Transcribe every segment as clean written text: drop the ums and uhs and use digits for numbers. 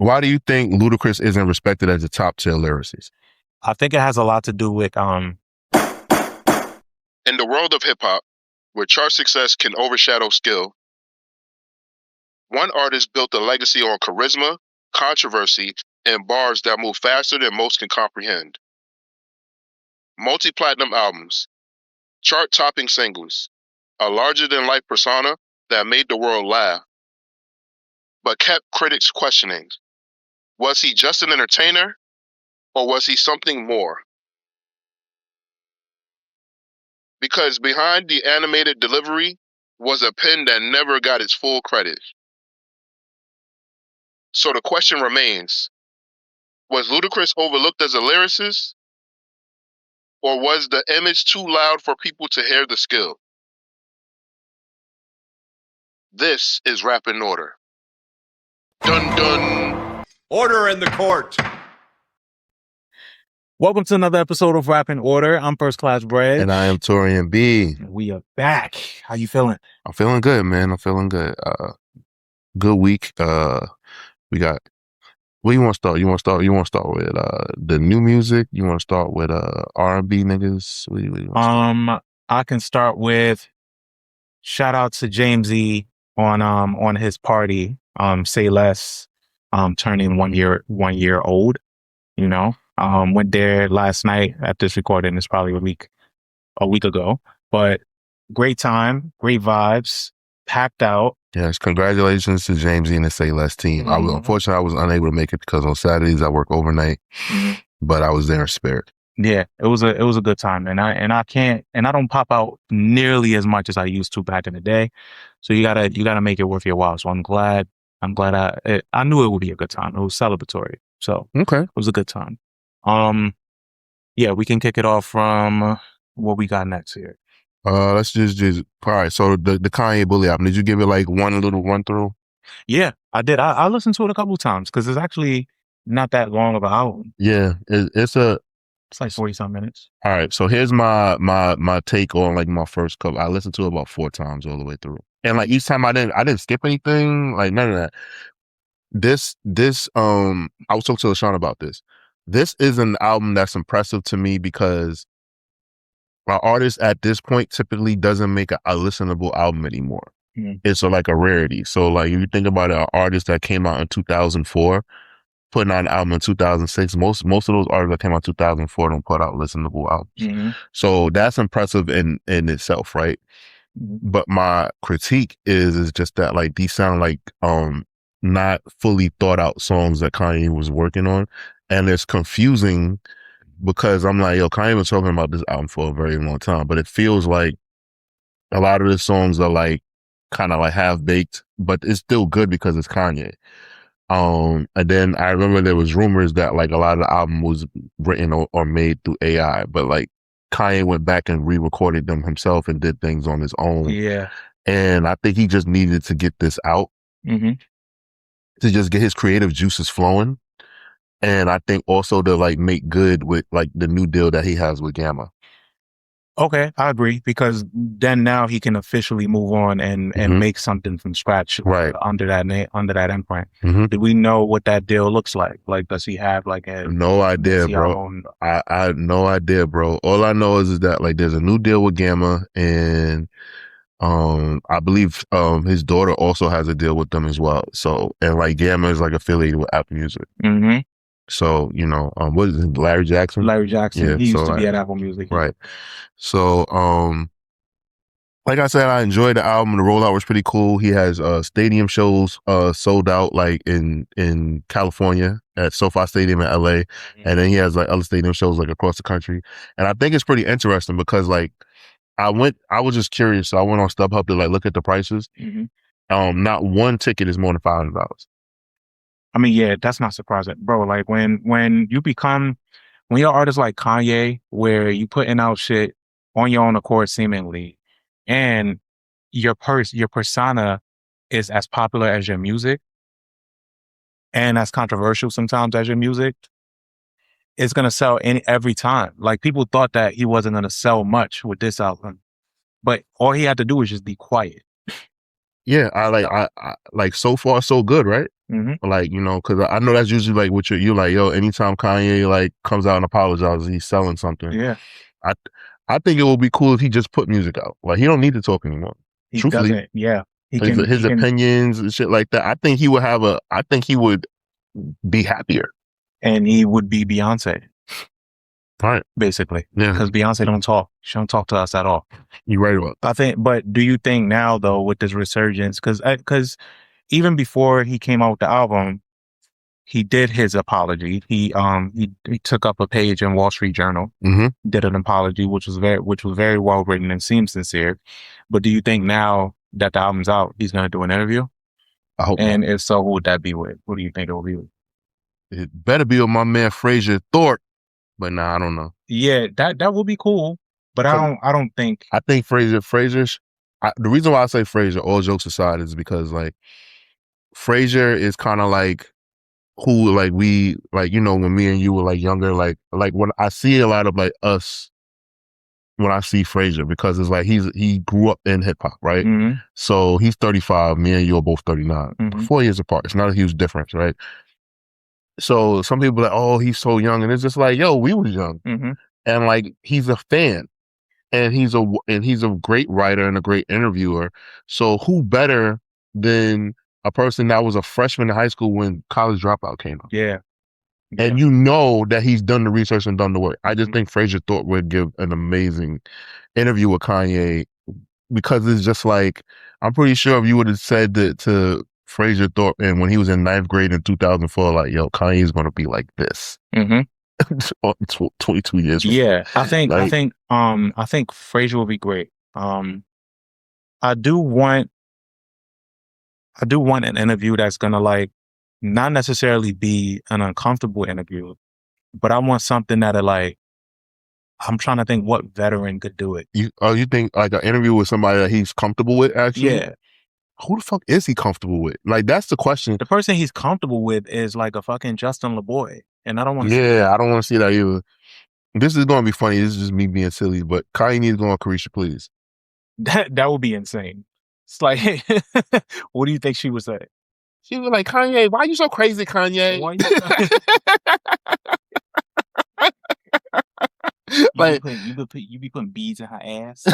Why do you think Ludacris isn't respected as a top tier lyricist? I think it has a lot to do with In the world of hip hop, where chart success can overshadow skill, one artist built a legacy on charisma, controversy, and bars that move faster than most can comprehend. Multi-platinum albums, chart-topping singles, a larger-than-life persona that made the world laugh, but kept critics questioning. Was he just an entertainer, or was he something more? Because behind the animated delivery was a pen that never got its full credit. So the question remains, was Ludacris overlooked as a lyricist? Or was the image too loud for people to hear the skill? This is Rap in Order. Dun dun. Order in the court. Welcome to another episode of Rap in Order. I'm First Class Regg. And I am Taurian B. We are back. How you feeling? I'm feeling good, man. I'm feeling good. Good week. We got. Where you want to start? You want to start with the new music? You want to start with R&B niggas? I can start with shout out to Jamesy on his party. Say Less. Turning 1 year old. You know. Went there last night at this recording. It's probably a week ago, but great time, great vibes, packed out. Yes, congratulations to Jamesy and the Say Less team. Mm-hmm. Unfortunately, I was unable to make it because on Saturdays I work overnight, but I was there in spirit. Yeah, it was a good time, and I don't pop out nearly as much as I used to back in the day. So you gotta make it worth your while. So I'm glad I knew it would be a good time. It was celebratory, so okay, it was a good time. Yeah, we can kick it off from what we got next here. Let's just all right. So the Kanye Bully album, did you give it like one little run through? Yeah, I did. I listened to it a couple of times because it's actually not that long of an album. Yeah, it's like 40-some minutes. All right, so here's my take on like my first couple. I listened to it about 4 times all the way through, and like each time I didn't skip anything, like none of that. This I was talking to LaShawn about this. This is an album that's impressive to me because an artist at this point typically doesn't make a listenable album anymore. Mm-hmm. It's like a rarity. So like if you think about it, an artist that came out in 2004, putting out an album in 2006, most of those artists that came out in 2004 don't put out listenable albums. Mm-hmm. So that's impressive in itself, right? Mm-hmm. But my critique is just that like these sound like not fully thought out songs that Kanye was working on. And it's confusing because I'm like, yo, Kanye was talking about this album for a very long time, but it feels like a lot of the songs are like kind of like half baked, but it's still good because it's Kanye. And then I remember there was rumors that like a lot of the album was written or made through AI, but like Kanye went back and re-recorded them himself and did things on his own. Yeah. And I think he just needed to get this out to just get his creative juices flowing. And I think also to like make good with like the new deal that he has with Gamma. Okay, I agree because then now he can officially move on and make something from scratch, right? Under that imprint. Mm-hmm. Do we know what that deal looks like? Like, does he have like a? No idea, bro. I had no idea, bro. All I know is that like there's a new deal with Gamma, and I believe his daughter also has a deal with them as well. So and like Gamma is like affiliated with Apple Music. Mm-hmm. So, you know, what is it, Larry Jackson? Larry Jackson. Yeah, he used to be at Apple Music. Right. So, like I said, I enjoyed the album. The rollout was pretty cool. He has stadium shows sold out like in California at SoFi Stadium in LA. Mm-hmm. And then he has like other stadium shows like across the country. And I think it's pretty interesting because like I was just curious. So I went on StubHub to like look at the prices. Mm-hmm. Not one ticket is more than $500. I mean, yeah, that's not surprising, bro. Like when you're an artist like Kanye, where you putting out shit on your own accord, seemingly, and your persona is as popular as your music, and as controversial sometimes as your music, it's gonna sell every time. Like people thought that he wasn't gonna sell much with this album, but all he had to do was just be quiet. Yeah, I like so far so good, right? Like, you know, because I know that's usually like what you're like, yo, anytime Kanye like comes out and apologizes, he's selling something. Yeah. I think it would be cool if he just put music out. Like, he don't need to talk anymore. He Truthfully, doesn't. Yeah. his opinions and shit like that. I think he would be happier. And he would be Beyonce. Right. Basically. Yeah. Because Beyonce don't talk. She don't talk to us at all. You're right about that. But do you think now though, with this resurgence, because even before he came out with the album, he did his apology. He took up a page in Wall Street Journal, did an apology, which was very well written and seemed sincere. But do you think now that the album's out, he's going to do an interview? I hope. And not. if so, who would that be with? Who do you think it will be with? It better be with my man Fraser Thorpe. But nah, I don't know. Yeah, that would be cool. But I don't think. I think Fraser's. The reason why I say Fraser, all jokes aside, is because like Fraser is kind of like who like we like, you know, when me and you were like younger, like when I see a lot of like us when I see Fraser, because it's like he grew up in hip hop, right? So he's 35, me and you are both 39, 4 years apart. It's not a huge difference, right? So some people are like, oh, he's so young, and it's just like, yo, we was young, and like he's a fan, and he's a great writer and a great interviewer. So who better than a person that was a freshman in high school when College Dropout came out? Yeah. And you know that he's done the research and done the work. I just think Fraser Thorpe would give an amazing interview with Kanye, because it's just like, I'm pretty sure if you would have said that to Fraser Thorpe and when he was in 9th grade in 2004, like, yo, Kanye's going to be like this. 22 years. Yeah, I think Fraser will be great. I do want an interview that's gonna like not necessarily be an uncomfortable interview, but I want something that like, I'm trying to think what veteran could do it. You think like an interview with somebody that he's comfortable with, actually? Yeah. Who the fuck is he comfortable with? Like, that's the question. The person he's comfortable with is like a fucking Justin LeBoy, and I don't want to. Yeah, I don't want to see that either. This is going to be funny. This is just me being silly, but Kanye needs to go on Carisha, please. That would be insane. It's like, what do you think she would say? She was like, Kanye, why are you so crazy, Kanye? Why like, you be putting beads in her ass?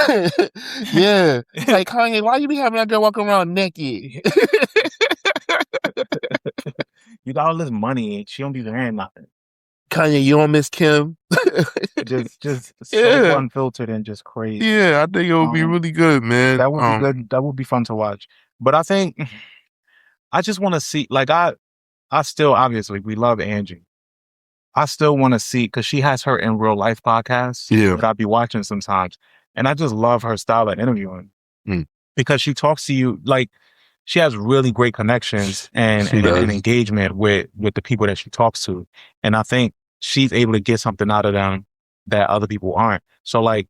Yeah. Like, Kanye, why you be having that girl walking around naked? You got all this money and she don't be wearing nothing. Kanye, you don't miss Kim? just so unfiltered and just crazy. Yeah, I think it would be really good, man. That would be good. That would be fun to watch. But I think I just want to see, like, I still, obviously, we love Angie. I still want to see, because she has her In Real Life podcast that I'll be watching sometimes. And I just love her style of interviewing. Because she talks to you, like, she has really great connections and engagement with the people that she talks to. And I think she's able to get something out of them that other people aren't. So, like,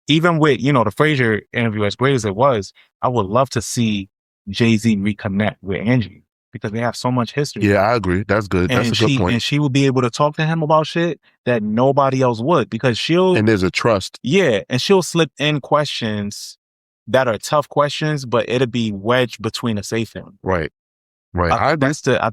even with, you know, the Fraser interview, as great as it was, I would love to see Jay-Z reconnect with Angie, because they have so much history. Yeah, I agree. That's good. That's a good point. And she will be able to talk to him about shit that nobody else would, because and there's a trust. Yeah. And she'll slip in questions that are tough questions, but it'll be wedged between a safe one. Right. I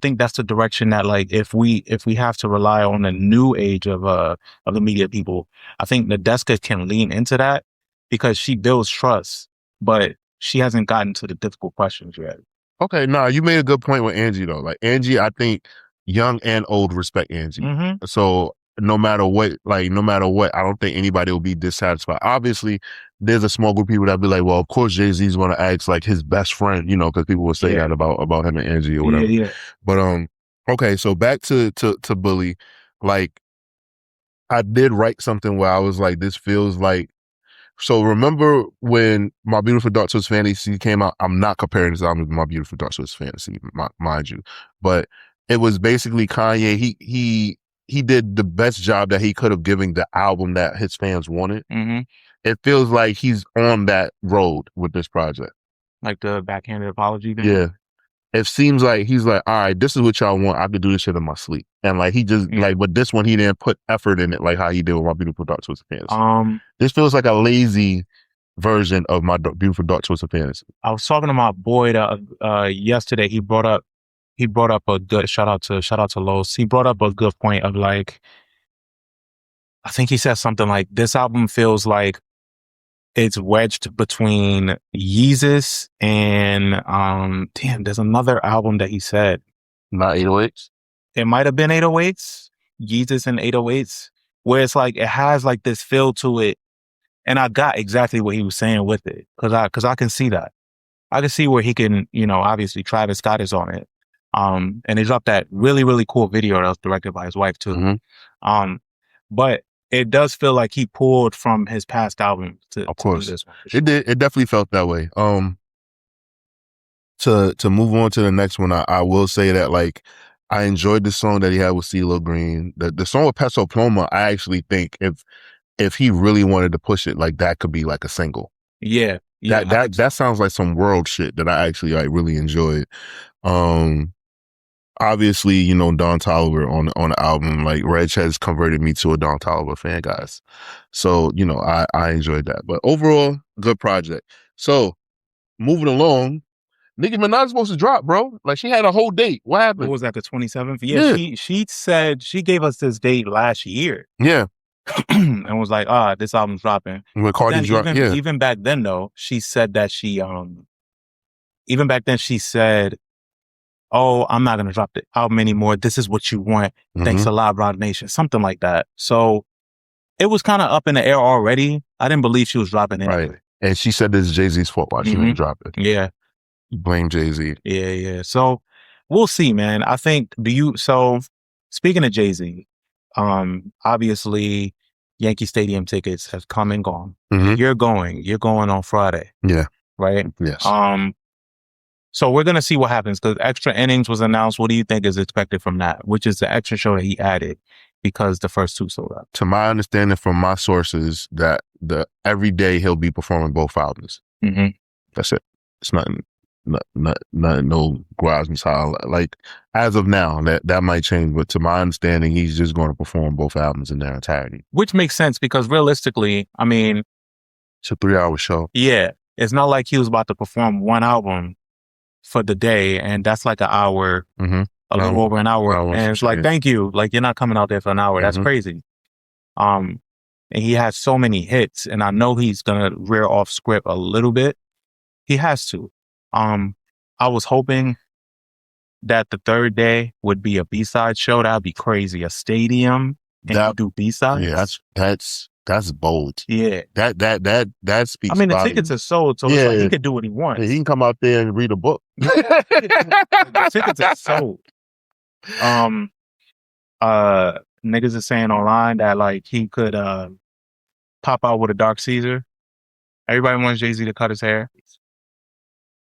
think that's the direction that, like, if we have to rely on the new age of the media people, I think Nadeska can lean into that, because she builds trust, but she hasn't gotten to the difficult questions yet. Okay, you made a good point with Angie, though. Like, Angie, I think young and old respect Angie. So no matter what, I don't think anybody will be dissatisfied. Obviously, there's a small group of people that'll be like, well, of course Jay-Z's going to ask like his best friend, you know, because people will say that about him and Angie or whatever. Yeah. But okay, so back to Bully. Like, I did write something where I was like, this feels like. So remember when My Beautiful Dark Twisted Fantasy came out? I'm not comparing this album to My Beautiful Dark Twisted Fantasy, mind you, but it was basically Kanye. He did the best job that he could have given the album that his fans wanted. It feels like he's on that road with this project. Like the backhanded apology thing? Yeah. It seems like he's like, all right, this is what y'all want. I could do this shit in my sleep. And like, he just but this one, he didn't put effort in it like how he did with My Beautiful Dark Twisted Fantasy. This feels like a lazy version of My Beautiful Dark Twisted Fantasy. I was talking to my boy yesterday. He brought up he brought up a good shout out to Los. He brought up a good point of like, I think he said something like, this album feels like it's wedged between Yeezus and damn, there's another album that he said. Not 808s. It might have been 808s, Yeezus and 808s, where it's like it has like this feel to it. And I got exactly what he was saying with it. Cause I can see that. I can see where he can, you know, obviously Travis Scott is on it. And he dropped that really, really cool video that was directed by his wife too. Mm-hmm. But it does feel like he pulled from his past album to do this one. It did. It definitely felt that way. To move on to the next one, I will say that like I enjoyed the song that he had with CeeLo Green. The song with Peso Pluma, I actually think if he really wanted to push it, like that could be like a single. Yeah. That sounds like some world shit that I actually like really enjoyed. Obviously, you know, Don Toliver on the album, like Regg has converted me to a Don Toliver fan, guys. So, you know, I enjoyed that. But overall, good project. So, moving along, Nicki Minaj is supposed to drop, bro. Like, she had a whole date. What happened? What was that, the 27th? Yeah. She said, she gave us this date last year. Yeah. And was like, this album's dropping. When Cardi dropped, even back then, though, she said that even back then, she said, oh, I'm not going to drop the album anymore. This is what you want. Mm-hmm. Thanks a lot, Rock Nation. Something like that. So it was kind of up in the air already. I didn't believe she was dropping it. Right. And she said this is Jay-Z's fault why she didn't drop it. Yeah. Blame Jay-Z. Yeah. So we'll see, man. I think, so speaking of Jay-Z, obviously Yankee Stadium tickets have come and gone. Mm-hmm. You're going on Friday. Yeah. Right? Yes. So we're going to see what happens because Extra Innings was announced. What do you think is expected from that? Which is the extra show that he added because the first two sold out. To my understanding from my sources that every day he'll be performing both albums. Mm-hmm. That's it. It's nothing, no grabs like as of now that might change, but to my understanding, he's just going to perform both albums in their entirety. Which makes sense because realistically, I mean, it's a 3-hour show. Yeah. It's not like he was about to perform one album for the day, and that's like an hour, a little over an hour, and it's like, thank you, like you're not coming out there for an hour. That's crazy. And he has so many hits, and I know he's gonna rear off script a little bit. He has to. I was hoping that the third day would be a B-side show. That'd be crazy. A stadium and you do B-sides. Yeah, that's bold. Yeah. That speaks. I mean, the tickets are sold, so it's like he could do what he wants. Yeah, he can come out there and read a book. The tickets are sold. Niggas are saying online that like he could pop out with a Dark Caesar. Everybody wants Jay-Z to cut his hair.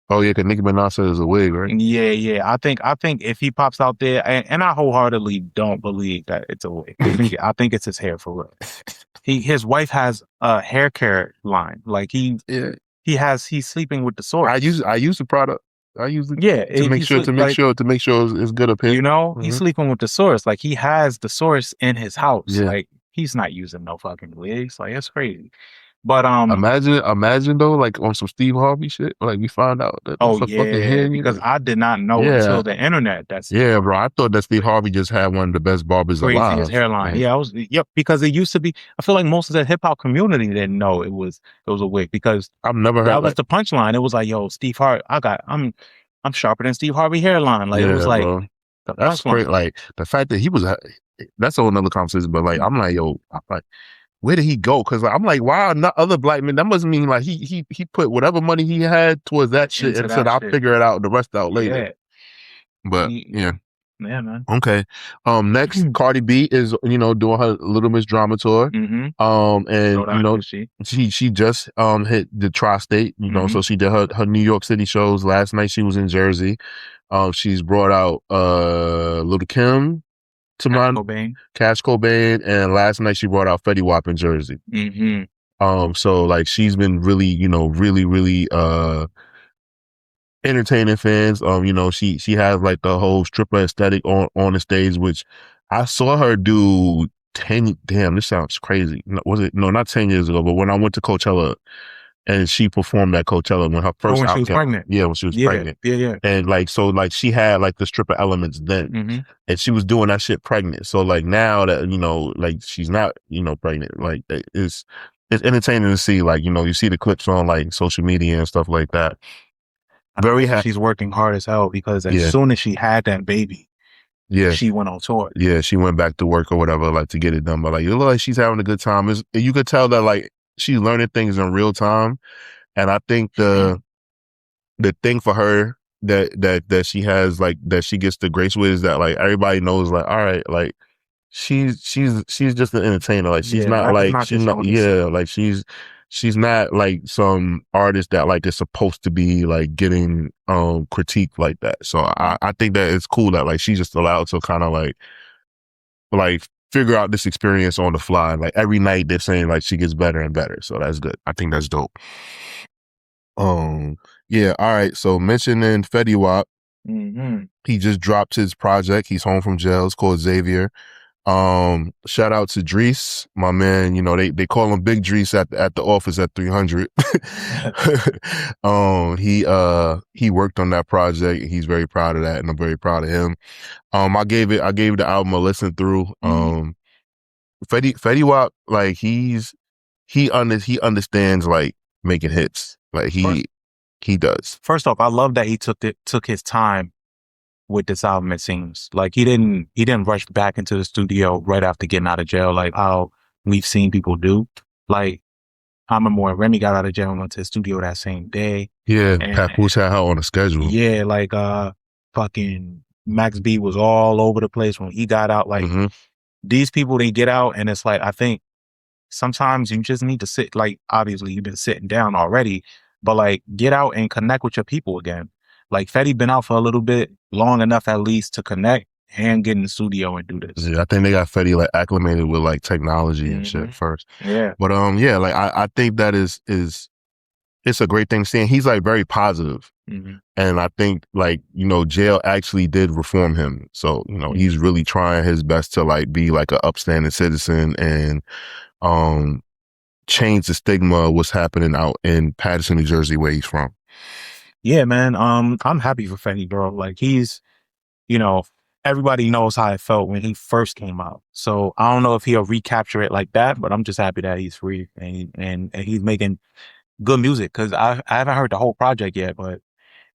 Oh yeah, because Nicki Minaj said it's a wig, right? Yeah. I think if he pops out there, and I wholeheartedly don't believe that it's a wig. I think it's his hair for real. His wife has a hair care line. Like he's sleeping with the source. I use the product. I use it to make sure it's good up here. You know, he's sleeping with the source. Like he has the source in his house. Yeah. Like he's not using no fucking wigs. Like it's crazy. But imagine though, like on some Steve Harvey shit, like we found out that fucking hair, because I did not know until the internet. Bro. I thought that Steve Harvey just had one of the best barbers alive. His hairline, because it used to be. I feel like most of the hip hop community didn't know it was a wig because I've never heard that was the punchline. It was like, yo, Steve Harvey, I'm sharper than Steve Harvey hairline. Like it was like, bro. That's great. Like the fact that he was, that's a whole nother conversation. But like, I'm like, yo, I'm like, where did he go? Because I'm like, wow, not other black men. That must mean like he put whatever money he had towards that shit and said, I'll figure it out, the rest out later. Yeah. But yeah, man. Okay. Next, Cardi B is doing her Little Miss Drama tour. And she just hit the tri-state. So she did her New York City shows. Last night she was in Jersey. She's brought out Lil Kim. Cash Cobain, and last night she brought out Fetty Wap in Jersey. So like she's been really, really entertaining fans. She has like the whole stripper aesthetic on the stage, which I saw her do this sounds crazy. Was it? No, not 10 years ago, but when I went to Coachella and she performed at Coachella when her first when she album was came. pregnant. Yeah, when she was pregnant. Yeah. And like, so like she had like the stripper elements then, and she was doing that shit pregnant. So like now that, you know, like she's not, you know, pregnant, like it's entertaining to see, like, you know, you see the clips on like social media and stuff like that. Very happy. She's working hard as hell because as soon as she had that baby, she went on tour. Yeah, she went back to work or whatever, like to get it done. But like, it looked like she's having a good time. You could tell that like she's learning things in real time. And I think the thing for her that she has, like, that she gets the grace with is that like everybody knows, like, all right, like she's just an entertainer. Like she's not like she's not like she's not like some artist that like is supposed to be like getting critique like that. So I think that it's cool that like she's just allowed to kind of like figure out this experience on the fly. Like every night they're saying like she gets better and better. So that's good. I think that's dope. Yeah, all right. So mentioning Fetty Wap, he just dropped his project. He's home from jail. It's called Xavier. Shout out to Drees, my man. You know, they call him Big Drees at the office at 300. He worked on that project. He's very proud of that, and I'm very proud of him. I gave the album a listen through. Fetty Wap, like he understands like making hits. Like he does. First off, I love that he took his time with this album. It seems like he didn't rush back into the studio right after getting out of jail, like how we've seen people do. Like I remember when Remy got out of jail and went to the studio that same day. Yeah, Papoose had her on a schedule. Yeah, like fucking Max B was all over the place when he got out. Like these people, they get out and it's like, I think sometimes you just need to sit, like obviously you've been sitting down already, but like get out and connect with your people again. Like Fetty been out for a little bit, long enough at least to connect and get in the studio and do this. Yeah, I think they got Fetty like acclimated with like technology and shit first. Yeah. But yeah, like I think that is it's a great thing seeing. He's like very positive. And I think like, you know, jail actually did reform him. So, you know, he's really trying his best to like be like an upstanding citizen and change the stigma of what's happening out in Paterson, New Jersey, where he's from. Yeah, man. I'm happy for Fetty, bro. Like he's, you know, everybody knows how it felt when he first came out. So I don't know if he'll recapture it like that, but I'm just happy that he's free and he's making good music, because I haven't heard the whole project yet, but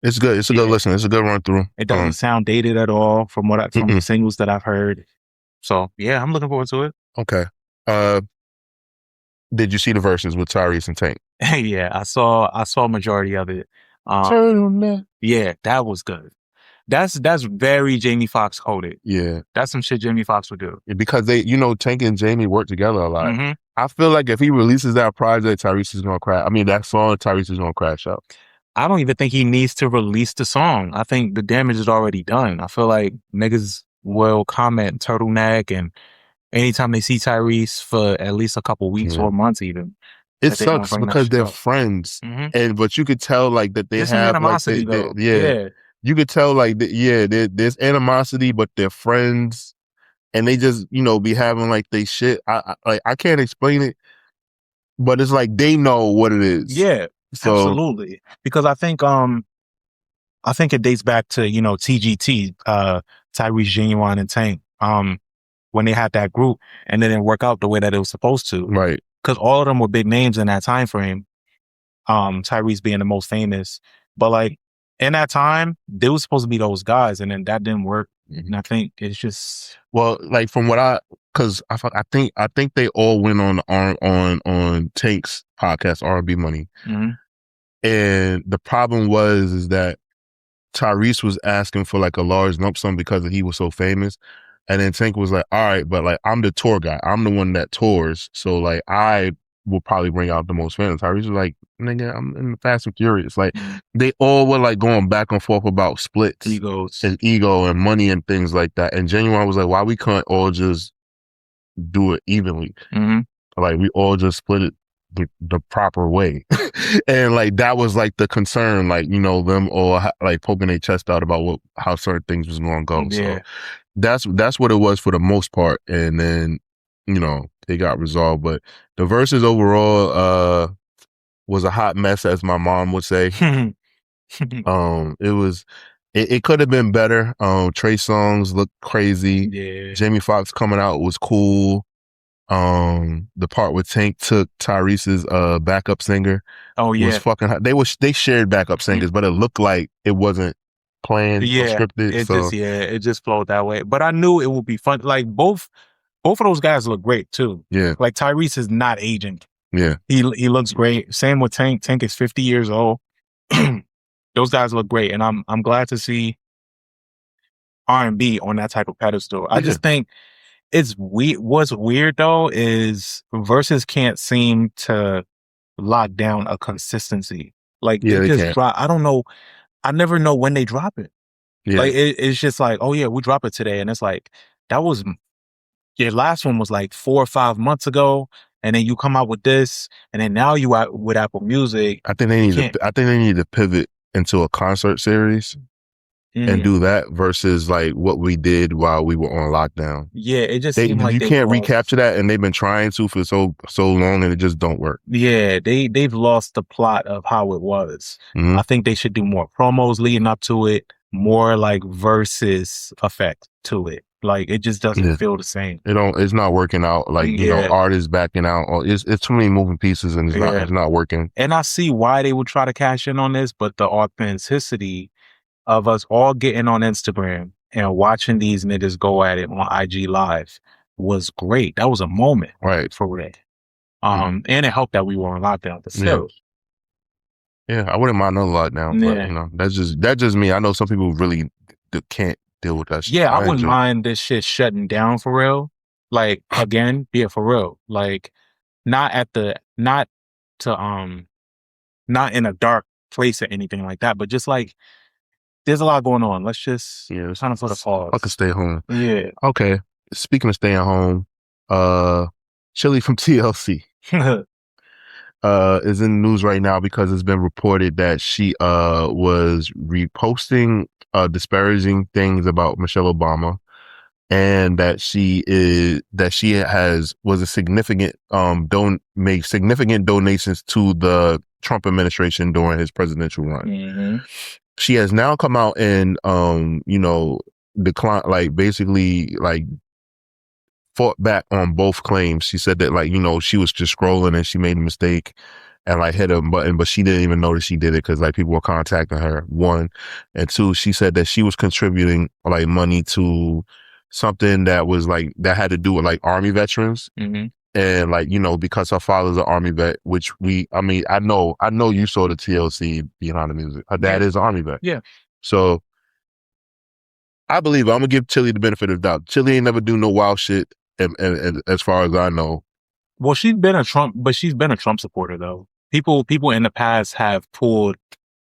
it's good. It's a good listen. It's a good run through. It doesn't sound dated at all from the singles that I've heard. So yeah, I'm looking forward to it. Okay. Did you see the verses with Tyrese and Tank? Yeah, I saw a majority of it. Yeah, that was good. That's very Jamie Foxx coded. Yeah. That's some shit Jamie Foxx would do. Because they, you know, Tank and Jamie work together a lot. I feel like if he releases that project, Tyrese is gonna crash. I mean, that song, Tyrese is gonna crash out. I don't even think he needs to release the song. I think the damage is already done. I feel like niggas will comment turtleneck, and anytime they see Tyrese for at least a couple weeks or months even. It sucks because they're friends. But you could tell like that they There's have animosity, like, though. You could tell like there's animosity, but they're friends and they just, you know, be having like they shit. I can't explain it, but it's like they know what it is. Yeah. So, absolutely. Because I think it dates back to, you know, TGT, Tyrese, Genuine, and Tank, when they had that group and it didn't work out the way that it was supposed to. Right. Because all of them were big names in that time frame. Tyrese being the most famous. But like in that time, they were supposed to be those guys, and then that didn't work. And I think it's just, well, like from what I think they all went on Tank's podcast, R&B Money. And the problem is that Tyrese was asking for like a large lump sum because he was so famous. And then Tank was like, all right, but like, I'm the tour guy. I'm the one that tours. So like, I will probably bring out the most fans. Tyrese was like, nigga, I'm in the Fast and Furious. Like, they all were like going back and forth about splits. Egos. And ego and money and things like that. And Genuine was like, why we can't all just do it evenly? Like, we all just split it the proper way. And like, that was like the concern, like, you know, them all like poking their chest out about how certain things was going to go. Yeah. So that's what it was for the most part. And then, you know, they got resolved. But the verses overall, was a hot mess, as my mom would say. It could have been better. Trey songs looked crazy. Yeah. Jamie Foxx coming out was cool. The part where Tank took Tyrese's backup singer Oh yeah. was fucking hot. They shared backup singers, but it looked like it wasn't planned or scripted. It just flowed that way. But I knew it would be fun. Like both of those guys look great too. Yeah. Like Tyrese is not aging. Yeah. He looks great. Same with Tank. Tank is 50 years old. Those guys look great, and I'm glad to see R&B on that type of pedestal. I just think it's weird. What's weird though is verses can't seem to lock down a consistency. Like they just drop. I don't know. I never know when they drop it. Yeah. Like it's just like, oh yeah, we drop it today, and it's like that was your last one was like 4 or 5 months ago. And then you come out with this, and then now you out with Apple Music. I think they need to pivot into a concert series and do that versus like what we did while we were on lockdown. Yeah, it just seemed like you can't recapture that, and they've been trying to for so long, and it just don't work. Yeah, they've lost the plot of how it was. I think they should do more promos leading up to it, more like versus effect to it. Like it just doesn't feel the same. It's not working out. Like you know, artists backing out. Or it's too many moving pieces, and it's not working. And I see why they would try to cash in on this, but the authenticity of us all getting on Instagram and watching these niggas go at it on IG Live was great. That was a moment, right, for Regg. And it helped that we were on lockdown. But still, yeah, I wouldn't mind another lockdown. But you know, that's just me. I know some people really can't deal with that shit. Yeah, I wouldn't mind this shit shutting down for real. Like again, for real. Like not in a dark place or anything like that, but just like there's a lot going on. Let's just kind of put a pause. I can stay home. Yeah. Okay. Speaking of staying home, Chili from TLC is in the news right now because it's been reported that she was reposting disparaging things about Michelle Obama, and that she was a significant made significant donations to the Trump administration during his presidential run. She has now come out and decline, like basically like fought back on both claims. She said that like she was just scrolling and she made a mistake and like hit a button, but she didn't even notice she did it because like people were contacting her. 1 and 2, she said that she was contributing like money to something that was like that had to do with like Army veterans. And like, because her father's an Army vet, which I know you saw the TLC Behind the Music. Her dad is an Army vet. Yeah. So I believe I'm gonna give Chili the benefit of the doubt. Chili ain't never do no wild shit, and as far as I know. Well, she's been a Trump supporter though. People in the past have pulled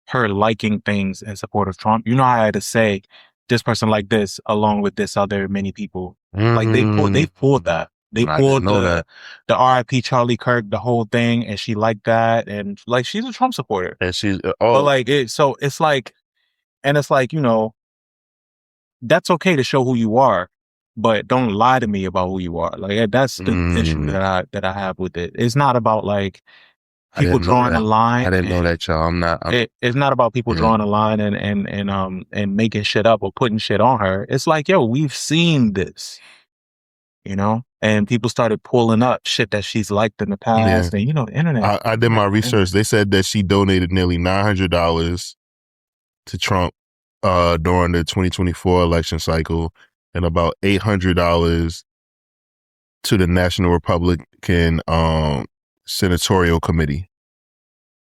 her liking things in support of Trump. You know, I had to say this person like this along with this other many people. Like they pulled that. They pulled the RIP Charlie Kirk, the whole thing, and she liked that, and like she's a Trump supporter. And she's but like it's like, that's okay to show who you are, but don't lie to me about who you are. Like that's the issue that I have with it. It's not about like people drawing a line. I didn't know that, y'all. It's not about people drawing a line and making shit up or putting shit on her. It's like, yo, we've seen this. And people started pulling up shit that she's liked in the past, and the internet. I did my research. They said that she donated nearly $900 to Trump during the 2024 election cycle, and about $800 to the National Republican Senatorial Committee,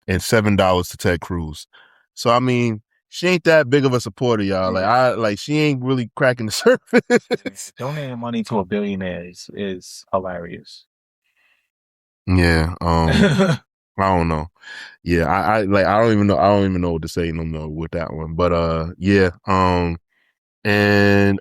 and $7 to Ted Cruz. So I mean, she ain't that big of a supporter, y'all. Like she ain't really cracking the surface. Donating money to a billionaire is hilarious. Yeah. I don't know. Yeah, I don't even know what to say no more with that one. But yeah. And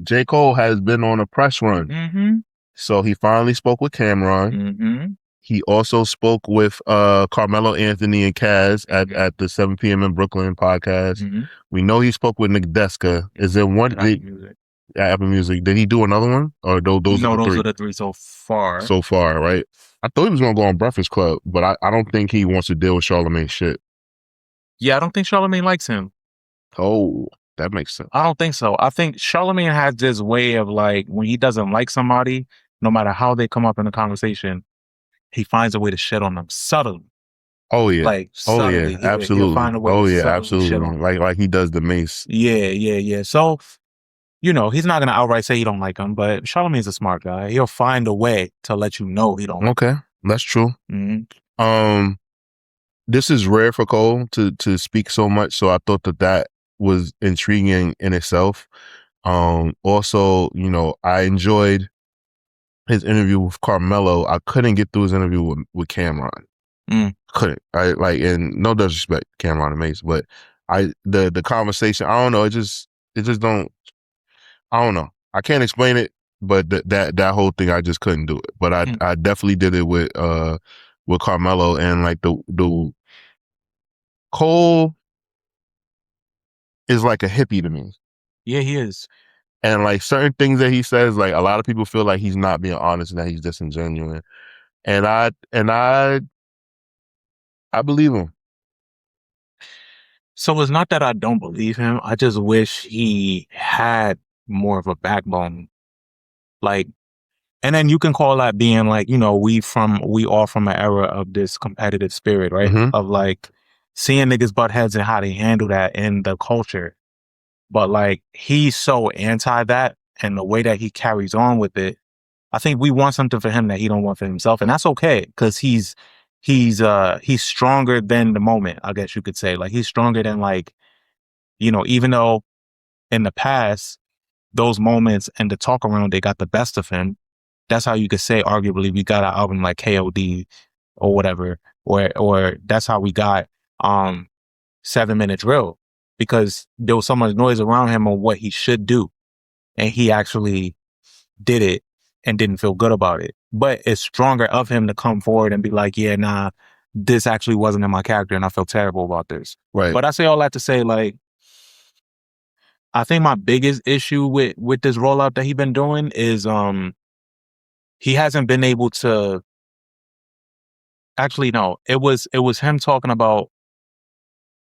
J. Cole has been on a press run. So he finally spoke with Cameron. He also spoke with Carmelo Anthony and Kaz at the 7 p.m. in Brooklyn podcast. We know he spoke with Nick Deska. Is there one? Apple Music. Did he do another one? Or those No, are the those three are the three so far. so far, right? I thought he was gonna go on Breakfast Club, but I don't think he wants to deal with Charlamagne's shit. Yeah, I don't think Charlamagne likes him. Oh, that makes sense. I don't think so. I think Charlamagne has this way of like when he doesn't like somebody, no matter how they come up in the conversation, he finds a way to shit on them subtly. Oh yeah. Like Oh subtly. yeah, absolutely. He'll find a way Oh to yeah, subtly shit on absolutely. them. Like he does the Mace. Yeah. So, you know, he's not gonna outright say he don't like him, but Charlamagne's a smart guy. He'll find a way to let you know he don't. Okay, that's true. Mm-hmm. This is rare for Cole to speak so much, so I thought that was intriguing in itself. Also, you know, I enjoyed his interview with Carmelo. I couldn't get through his interview with Cameron. Couldn't. I like, and no disrespect, Cameron and Mace, but the conversation, I don't know, it just don't. I don't know. I can't explain it, but that whole thing, I just couldn't do it. But I definitely did it with Carmelo, and like the Cole is like a hippie to me. Yeah, he is. And like certain things that he says, like a lot of people feel like he's not being honest and that he's disingenuous. And I believe him. So it's not that I don't believe him. I just wish he had more of a backbone. Like, and then you can call that being like, you know, we all from an era of this competitive spirit, right? Mhm. Of like seeing niggas butt heads and how they handle that in the culture. But like, he's so anti that, and the way that he carries on with it, I think we want something for him that he don't want for himself. And that's okay. Cause he's stronger than the moment, I guess you could say. Like, he's stronger than, like, you know, even though in the past, those moments and the talk around, they got the best of him. That's how you could say, arguably, we got an album like KOD or whatever, or that's how we got 7 Minute Drill, because there was so much noise around him on what he should do, and he actually did it and didn't feel good about it. But it's stronger of him to come forward and be like, yeah, nah, this actually wasn't in my character and I feel terrible about this. Right. But I say all that to say, like, I think my biggest issue with this rollout that he's been doing is he hasn't been able to. Actually, no, it was him talking about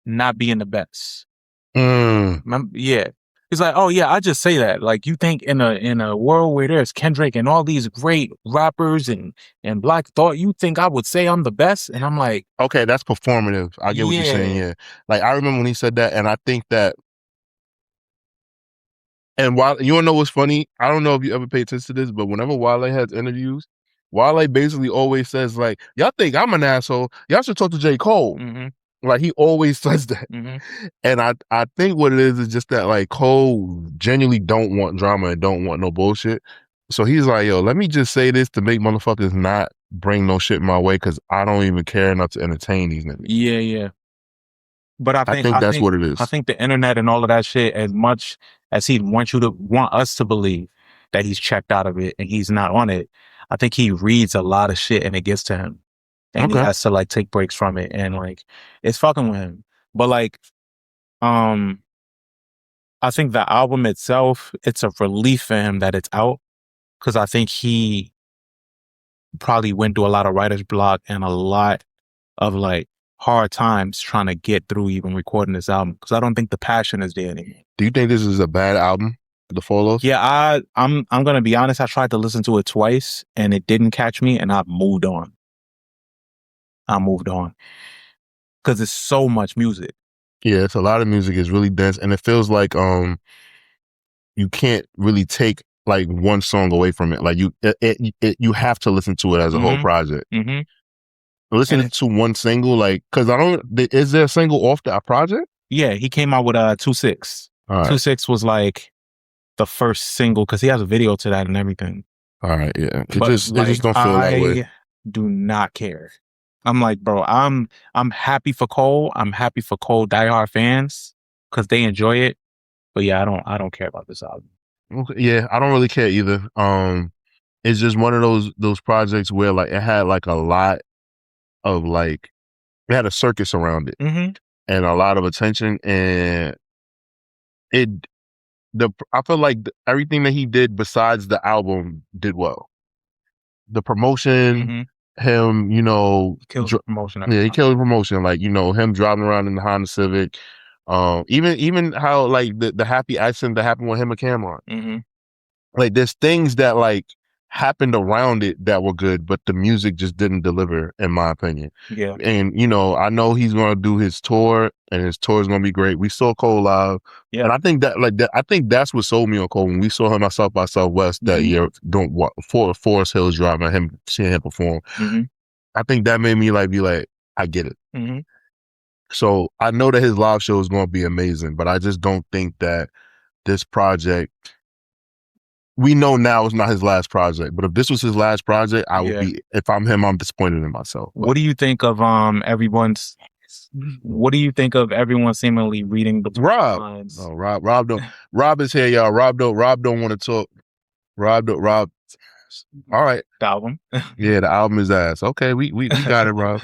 not being the best. Yeah. He's like, oh yeah, I just say that. Like, you think in a world where there's Kendrick and all these great rappers and Black Thought, you think I would say I'm the best? And I'm like, okay, that's performative. I get what you're saying. Yeah, like I remember when he said that, and I think that. And while you wanna know what's funny, I don't know if you ever pay attention to this, but whenever Wale has interviews, Wale basically always says like, "Y'all think I'm an asshole? Y'all should talk to J. Cole." mm-hmm. Like he always says that. Mm-hmm. And I think what it is just that like Cole genuinely don't want drama and don't want no bullshit. So he's like, yo, let me just say this to make motherfuckers not bring no shit my way, because I don't even care enough to entertain these niggas. Yeah. But I think that's what it is. I think the internet and all of that shit, as much as he want us to believe that he's checked out of it and he's not on it, I think he reads a lot of shit and it gets to him. And he has to like take breaks from it, and like it's fucking with him. But like, I think the album itself, it's a relief for him that it's out, because I think he probably went through a lot of writer's block and a lot of like hard times trying to get through even recording this album, because I don't think the passion is there anymore. Do you think this is a bad album, The Follows? Yeah, I'm gonna be honest. I tried to listen to it twice and it didn't catch me, and I moved on. Because it's so much music. Yeah, it's a lot of music. It's really dense, and it feels like you can't really take like one song away from it. Like you have to listen to it as a whole project. Mm-hmm. Listen to one single, like, because is there a single off that project? Yeah, he came out with 2-6. All right. 2-6 was like the first single, because he has a video to that and everything. All right, yeah. It just don't feel that way. I do not care. I'm like, bro, I'm happy for Cole. I'm happy for Cole diehard fans because they enjoy it. But yeah, I don't care about this album. Okay, yeah, I don't really care either. It's just one of those projects where like it had like a lot of like, it had a circus around it and a lot of attention, and I feel like everything that he did besides the album did well. The promotion, him, you know, Kills the promotion. yeah, he killed the promotion. Like, you know, him driving around in the Honda Civic. Even how like the happy accident that happened with him and Cameron. Like, there's things that like happened around it that were good, but the music just didn't deliver, in my opinion. Yeah. And you know, I know he's gonna do his tour, and his tour is gonna be great. We saw Cole live, and I think that I think that's what sold me on Cole when we saw him at South by Southwest that year. Forest Hills Drive, and him seeing him perform. I think that made me like be like, I get it. So I know that his live show is gonna be amazing, but I just don't think that this project. We know now it's not his last project, but if this was his last project, I would be. If I'm him, I'm disappointed in myself. What do you think of everyone's? What do you think of everyone seemingly reading the Rob? lines? No, Rob don't. Rob is here, y'all. Rob don't want to talk. Rob. All right. The album. Yeah, the album is ass. Okay, we got it, Rob.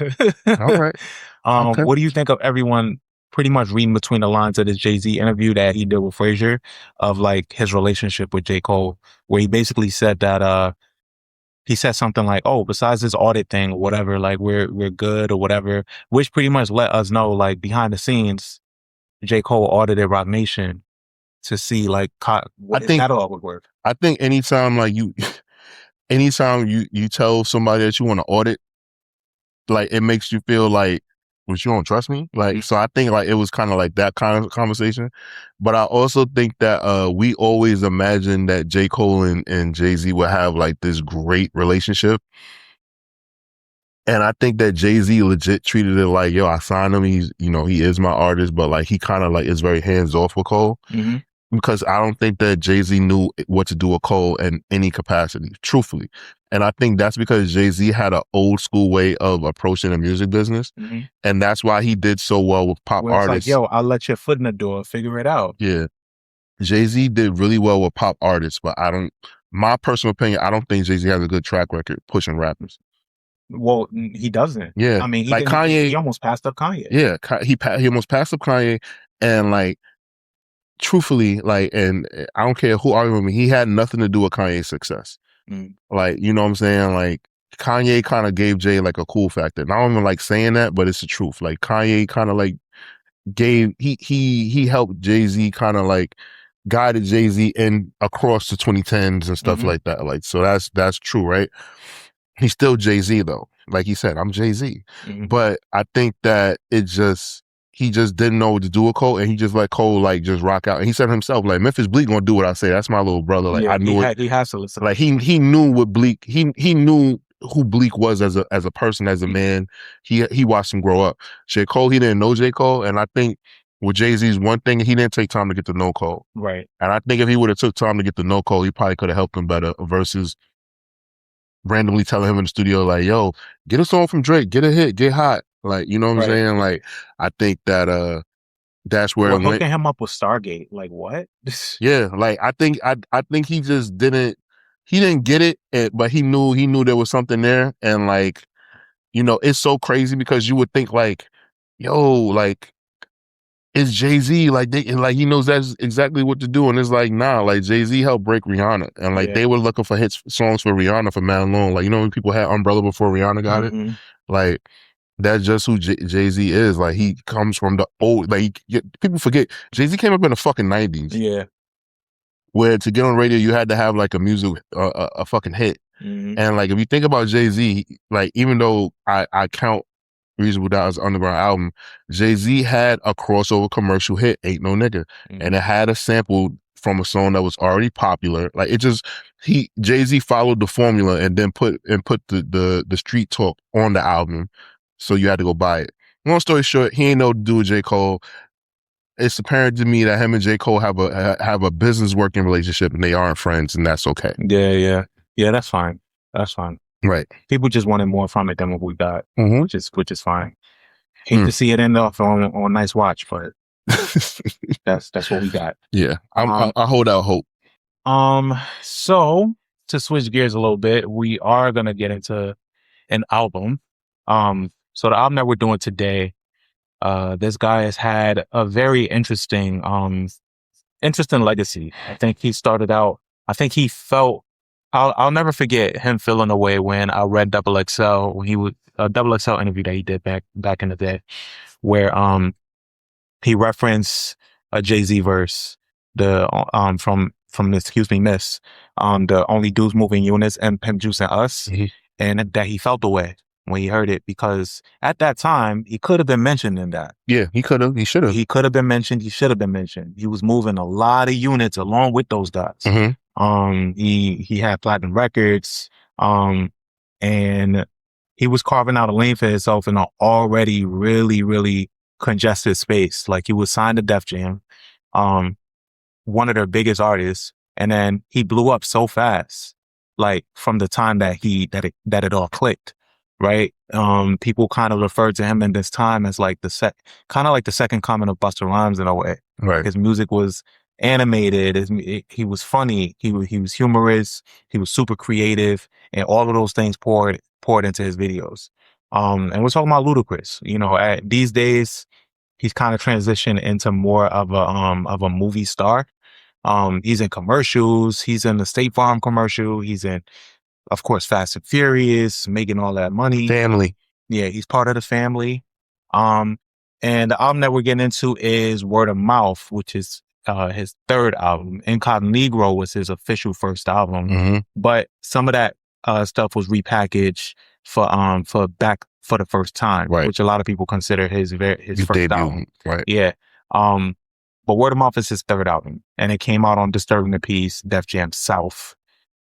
All right. Okay. What do you think of everyone pretty much reading between the lines of this Jay-Z interview that he did with Frazier of like his relationship with J. Cole, where he basically said that he said something like, oh, besides this audit thing or whatever, like we're good or whatever, which pretty much let us know like behind the scenes, J. Cole audited Roc Nation to see like what that all would work. I think anytime you tell somebody that you want to audit, like it makes you feel like, well, you don't trust me? Like, so I think like it was kind of like that kind of conversation. But I also think that we always imagined that J. Cole and Jay-Z would have like this great relationship. And I think that Jay-Z legit treated it like, yo, I signed him. He's, you know, he is my artist, but like he kind of like is very hands off with Cole. Because I don't think that Jay-Z knew what to do with Cole in any capacity, truthfully. And I think that's because Jay-Z had an old school way of approaching the music business. And that's why he did so well with pop artists. Like, yo, I'll let your foot in the door, figure it out. Yeah. Jay-Z did really well with pop artists, but my personal opinion, I don't think Jay-Z has a good track record pushing rappers. Well, he doesn't. Yeah. I mean, like Kanye. He almost passed up Kanye. Yeah. He almost passed up Kanye. And like, truthfully, like, and I don't care who argues with me, he had nothing to do with Kanye's success. Like, you know what I'm saying? Like, Kanye kind of gave Jay like a cool factor. And I don't even like saying that, but it's the truth. Like, Kanye kind of like he helped Jay-Z kind of like guided Jay-Z in across the 2010s and stuff like that. Like, so that's true, right? He's still Jay-Z though. Like he said, I'm Jay-Z. But I think that he just didn't know what to do with Cole, and he just let Cole like just rock out. And he said himself, like, Memphis Bleek gonna do what I say. That's my little brother. Like, I knew he has to listen. Like he knew what Bleek. He knew who Bleek was as a person, as a man. He watched him grow up. J. Cole, he didn't know J. Cole, and I think with Jay-Z's one thing, he didn't take time to get to know Cole. Right. And I think if he would have took time to get to know Cole, he probably could have helped him better. Versus randomly telling him in the studio, like, yo, get a song from Drake, get a hit, get hot. Like, you know what I'm saying? Like, I think that that's where hooking him up with Stargate, like what? Yeah, like I think he just didn't get it, but he knew there was something there. And like, you know, it's so crazy because you would think like, yo, like it's Jay-Z, like he knows that's exactly what to do. And it's like, nah, like Jay-Z helped break Rihanna. And like they were looking for songs for Rihanna for mad long. Like, you know, when people had Umbrella before Rihanna got it, like that's just who Jay-Z is. Like, he comes from the old, like, people forget, Jay-Z came up in the fucking 90s. Yeah. Where to get on radio, you had to have like a music, a fucking hit. And like, if you think about Jay-Z, like, even though I count Reasonable Doubt as an underground album, Jay-Z had a crossover commercial hit, Ain't No Nigga. And it had a sample from a song that was already popular. Like, it just, Jay-Z followed the formula and then put the street talk on the album. So you had to go buy it. Long story short, he ain't know what to do with J. Cole. It's apparent to me that him and J. Cole have a business working relationship, and they aren't friends, and that's okay. Yeah. That's fine. That's fine. Right. People just wanted more from it than what we got, which is fine. Hate to see it end off on Nice Watch, but that's what we got. Yeah, I hold out hope. So to switch gears a little bit, we are gonna get into an album. So the album that we're doing today, this guy has had a very interesting interesting legacy. I think he started out. I think he felt. I'll never forget him feeling a way when I read Double XL when he was a Double XL interview that he did back in the day, where he referenced a Jay-Z verse, the from the Excuse Me Miss, the only dudes moving units and Pimp Juice and Us, and that he felt the way when he heard it, because at that time he could have been mentioned in that. Yeah, he could have. He should have. He could have been mentioned. He should have been mentioned. He was moving a lot of units along with those dots. He had platinum records, and he was carving out a lane for himself in an already really, really congested space. Like, he was signed to Def Jam, one of their biggest artists, and then he blew up so fast, like from the time that it all clicked, right? People kind of referred to him in this time as like the second coming of Busta Rhymes in a way. Right. His music was animated. He was funny. He was humorous. He was super creative, and all of those things poured into his videos. And we're talking about Ludacris. You know, these days he's kind of transitioned into more of a movie star. He's in commercials. He's in the State Farm commercial. He's in, of course, Fast and Furious, making all that money. Family. Yeah, he's part of the family. And the album that we're getting into is Word of Mouth, which is his third album. Incognito was his official first album, but some of that stuff was repackaged for the first time, right, which a lot of people consider his first debut album. right. Yeah. But Word of Mouth is his third album, and it came out on Disturbing the Peace, Def Jam South,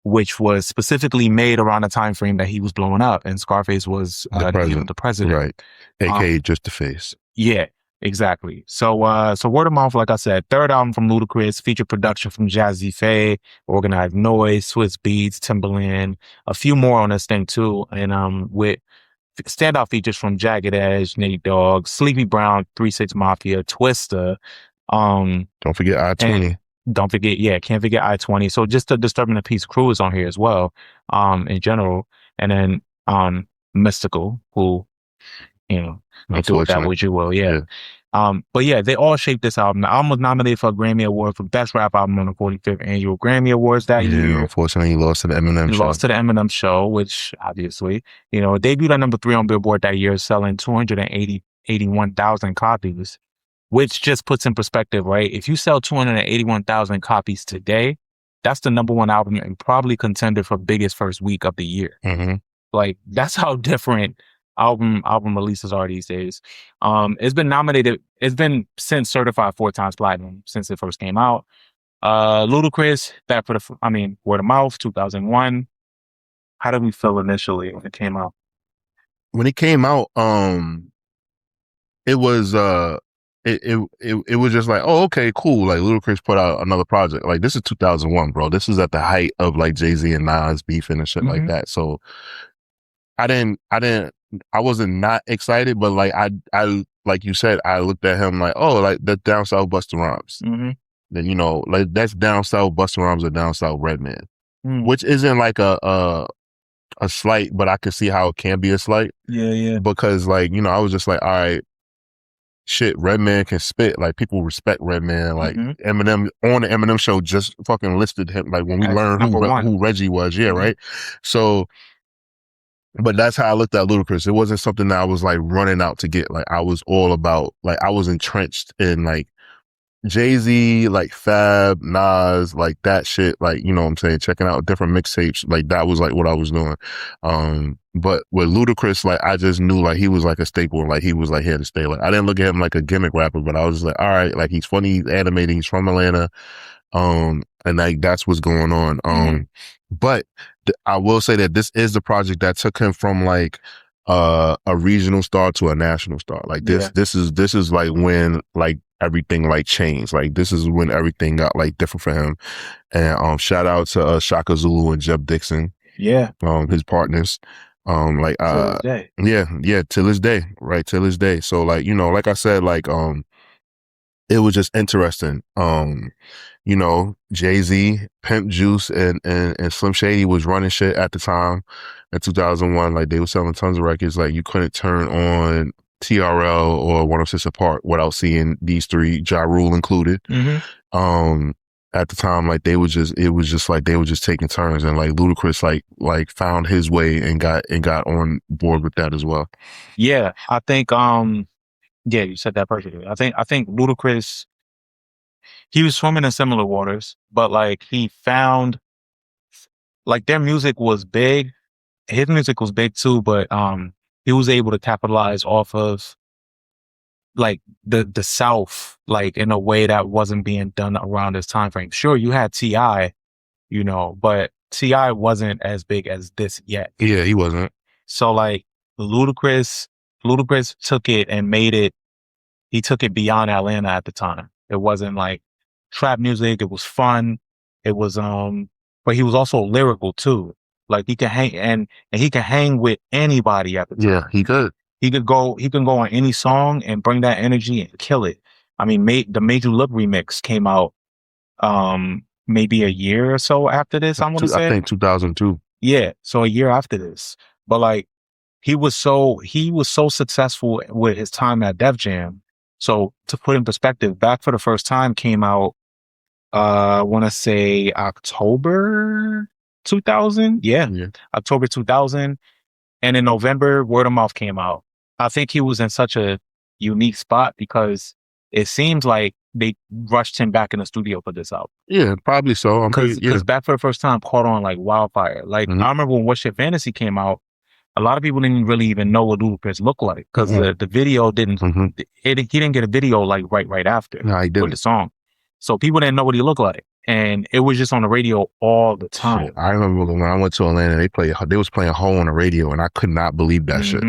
which was specifically made around the time frame that he was blowing up, and Scarface was the president, right? AKA just the face. Yeah, exactly. So Word of Mouth, like I said, third album from Ludacris, feature production from Jazze Pha, Organized Noize, Swiss Beats, Timbaland, a few more on this thing too, and with standout features from Jagged Edge, Nate Dogg, Sleepy Brown, 3-6 Mafia, Twista. Don't forget I-20. Don't forget, can't forget I-20. So just the Disturbing the Peace crew is on here as well, in general. And then Mystical, who, you know, do with that what you will, yeah. But yeah, they all shaped this album. The album was nominated for a Grammy Award for Best Rap Album on the 45th Annual Grammy Awards that year. Unfortunately, he lost to the Eminem show. Lost to the Eminem show, which obviously, you know, debuted at number 3 on Billboard that year, selling 281,000 copies. Which just puts in perspective, right? If you sell 281,000 copies today, that's the number one album and probably contender for biggest first week of the year. Like, that's how different album releases are these days. It's been since certified 4 times platinum since it first came out. Ludacris, Word of Mouth, 2001. How did we feel initially when it came out? When it came out, it was it was just like, oh, okay, cool. Like, Ludacris put out another project. Like, this is 2001, bro. This is at the height of like Jay-Z and Nas beefing and shit like that. So I wasn't not excited, but like I like you said, I looked at him like, oh, like that down south Busta Rhymes. Then, you know, like that's down south Busta Rhymes or down south Redman, which isn't like a slight, but I could see how it can be a slight. Yeah. Because, like, you know, I was just like, all right, shit, Redman can spit. Like, people respect Redman. Like, Eminem on the Eminem show just fucking listed him. Like, when we learned who Reggie was, right? So, but that's how I looked at Ludacris. It wasn't something that I was like running out to get. Like, I was all about, like, I was entrenched in like Jay-Z, like Fab, Nas, like that shit, like, you know what I'm saying, checking out different mixtapes, like that was like what I was doing. But with Ludacris, like, I just knew like he was like a staple, like he was like here to stay. Like, I didn't look at him like a gimmick rapper, but I was just like, all right, like he's funny, he's animating, he's from Atlanta, and like that's what's going on. But I will say that this is the project that took him from like a regional star to a national star. Like this is like when like everything like changed. Like, this is when everything got like different for him. And shout out to Shaka Zulu and Jeb Dixon. Yeah. His partners. Till this day. Yeah, till this day. Right, till this day. So, like, you know, like I said, like it was just interesting. You know, Jay-Z, Pimp Juice, and Slim Shady was running shit at the time in 2001. Like, they were selling tons of records. Like, you couldn't turn on TRL or 106 apart without seeing these three, Ja Rule included. At the time, like it was just like they were just taking turns, and like Ludacris like found his way and got on board with that as well. Yeah, I think yeah, you said that perfectly. I think Ludacris, he was swimming in similar waters, but like he found, like, their music was big. His music was big too, but he was able to capitalize off of like the South, like in a way that wasn't being done around this time frame. Sure, you had T.I., you know, but T.I. wasn't as big as this yet. Yeah, he wasn't. So like Ludacris took it and made it, he took it beyond Atlanta at the time. It wasn't like trap music, it was fun. It was but he was also lyrical too. Like he can hang and he can hang with anybody at the time. Yeah, he could. He can go on any song and bring that energy and kill it. I mean, the Made You Look remix came out maybe a year or so after this, I'm gonna say. I think 2002. Yeah, so a year after this. But like he was so successful with his time at Def Jam. So to put in perspective, Back for the First Time came out I want to say October 2000. Yeah. October 2000. And in November, Word of Mouth came out. I think he was in such a unique spot because it seems like they rushed him back in the studio for this album. Yeah, probably so. Because Back for the First Time caught on like wildfire. Like I remember when What's Your Fantasy came out, a lot of people didn't really even know what Ludacris looked like because the video didn't. He didn't get a video like right after with the song, so people didn't know what he looked like, and it was just on the radio all the time. Shit, I remember when I went to Atlanta, they was playing Hole on the radio, and I could not believe that shit.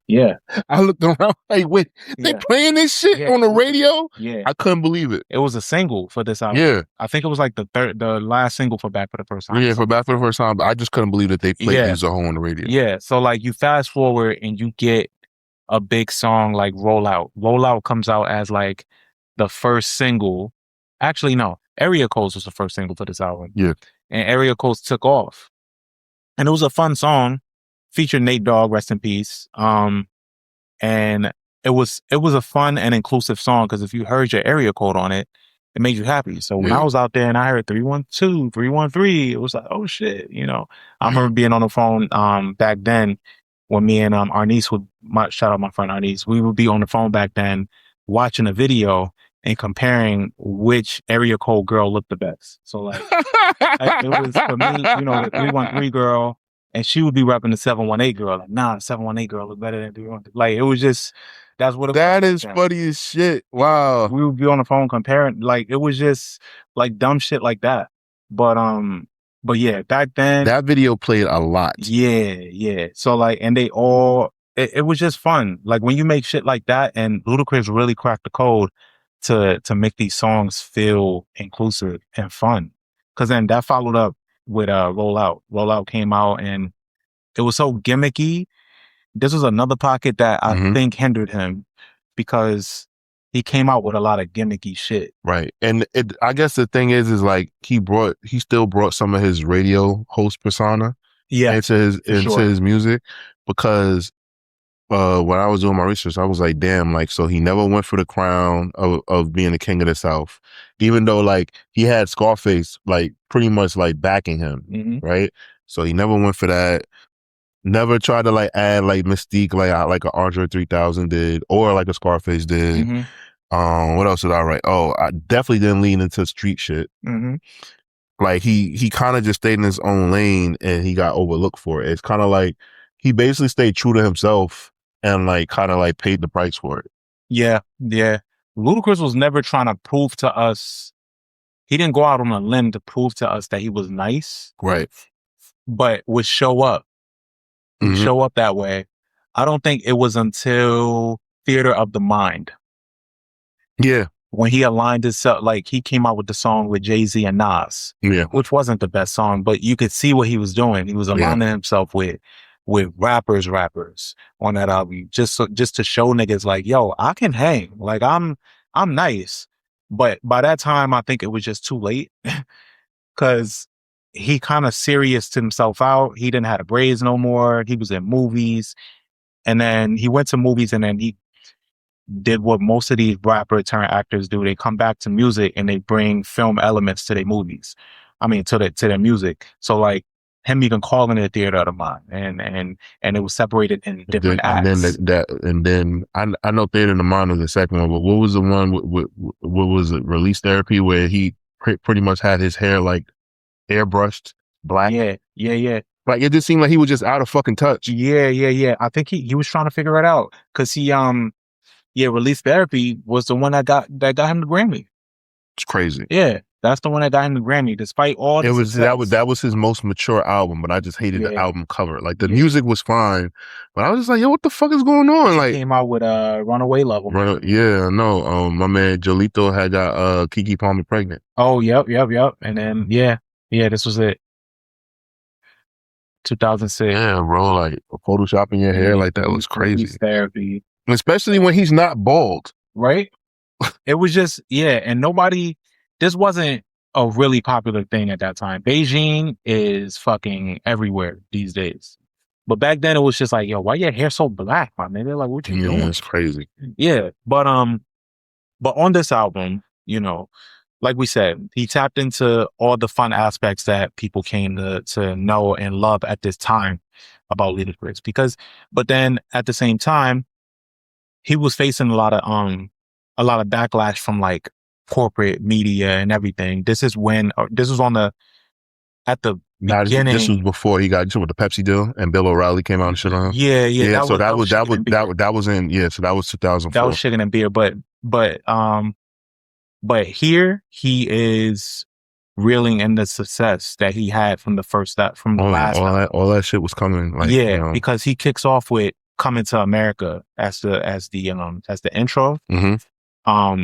Yeah, I looked around like, wait, they playing this shit on the radio? Yeah, I couldn't believe it. It was a single for this album. Yeah, I think it was like the last single for Back for the First Time. Yeah, for Back for the First Time, I just couldn't believe that they played Use a Hole on the radio. Yeah, so like you fast forward and you get a big song like Rollout. Rollout comes out as like the first single. Actually, no, Area Codes was the first single for this album. Yeah, and Area Codes took off, and it was a fun song. Featured Nate Dogg, rest in peace. And it was a fun and inclusive song because if you heard your area code on it, it made you happy. So when I was out there and I heard 312, 313, it was like, oh shit, you know. I remember being on the phone back then when me and Arnice shout out my friend Arnice, we would be on the phone back then watching a video and comparing which area code girl looked the best. So like it was for me, you know, the 313 girl. And she would be rapping the 718 girl. Like, nah, the 718 girl look better than 313. Like, it was just, that's what it was. That is funny as shit. Wow. We would be on the phone comparing. Like, it was just like dumb shit like that. But yeah, back then. That video played a lot. Yeah. So like, and they all, it was just fun. Like when you make shit like that, and Ludacris really cracked the code to make these songs feel inclusive and fun. Cause then that followed up with Rollout. Rollout came out and it was so gimmicky. This was another pocket that I think hindered him because he came out with a lot of gimmicky shit. Right. And I guess the thing is like he still brought some of his radio host persona into his music because when I was doing my research, I was like, damn, like, so he never went for the crown of being the king of the South, even though like he had Scarface like pretty much like backing him, right? So he never went for that. Never tried to like add like mystique like a Andre 3000 did or like a Scarface did. What else did I write? Oh, I definitely didn't lean into street shit. Like he kind of just stayed in his own lane and he got overlooked for it. It's kind of like he basically stayed true to himself and like kind of like paid the price for it. Yeah. Ludacris was never trying to prove to us. He didn't go out on a limb to prove to us that he was nice. Right. But would show up. Show up that way. I don't think it was until Theater of the Mind. Yeah. When he aligned himself, like he came out with the song with Jay-Z and Nas. Yeah. Which wasn't the best song, but you could see what he was doing. He was aligning himself with rappers on that album, just to show niggas like, yo, I can hang. Like I'm nice. But by that time, I think it was just too late because he kind of serioused himself out. He didn't have the braids no more. He was in movies. And then he went to movies, and then he did what most of these rapper turned actors do. They come back to music and they bring film elements to their movies. I mean, to their music. So like him even calling it Theater of the Mind, and it was separated in different acts. And then I know Theater of the Mind was the second one, but what was the one with what was it? Release Therapy, where he pretty much had his hair like airbrushed black. Yeah. Like it just seemed like he was just out of fucking touch. Yeah. I think he was trying to figure it out, because he Release Therapy was the one that got him the Grammy. It's crazy. Yeah, that's the one that got him the Grammy, despite all the success. That was his most mature album, but I just hated the album cover. Like the music was fine, but I was just like, yo, what the fuck is going on? He like came out with a Runaway Level. Yeah, no. My man Jolito had got Keke Palmer pregnant. Oh, yep. And then this was it. 2006. Yeah, bro, like photoshopping your hair like that was crazy. Release Therapy. Especially when he's not bald. Right? It was just, and this wasn't a really popular thing at that time. Beijing is fucking everywhere these days. But back then it was just like, yo, why your hair so black, my man? They're like, what you doing? It's crazy. Yeah. But on this album, like we said, he tapped into all the fun aspects that people came to know and love at this time about Ludacris. But then at the same time, he was facing a lot of backlash from like corporate media and everything. This is when this was at the beginning. This was before he got into with the Pepsi deal and Bill O'Reilly came out and shit on him. Yeah. So that was 2004. That was Chicken and Beer, but here he is reeling in the success that he had from the last. All that shit was coming. Like, because he kicks off with Coming to America as the intro. Mm-hmm.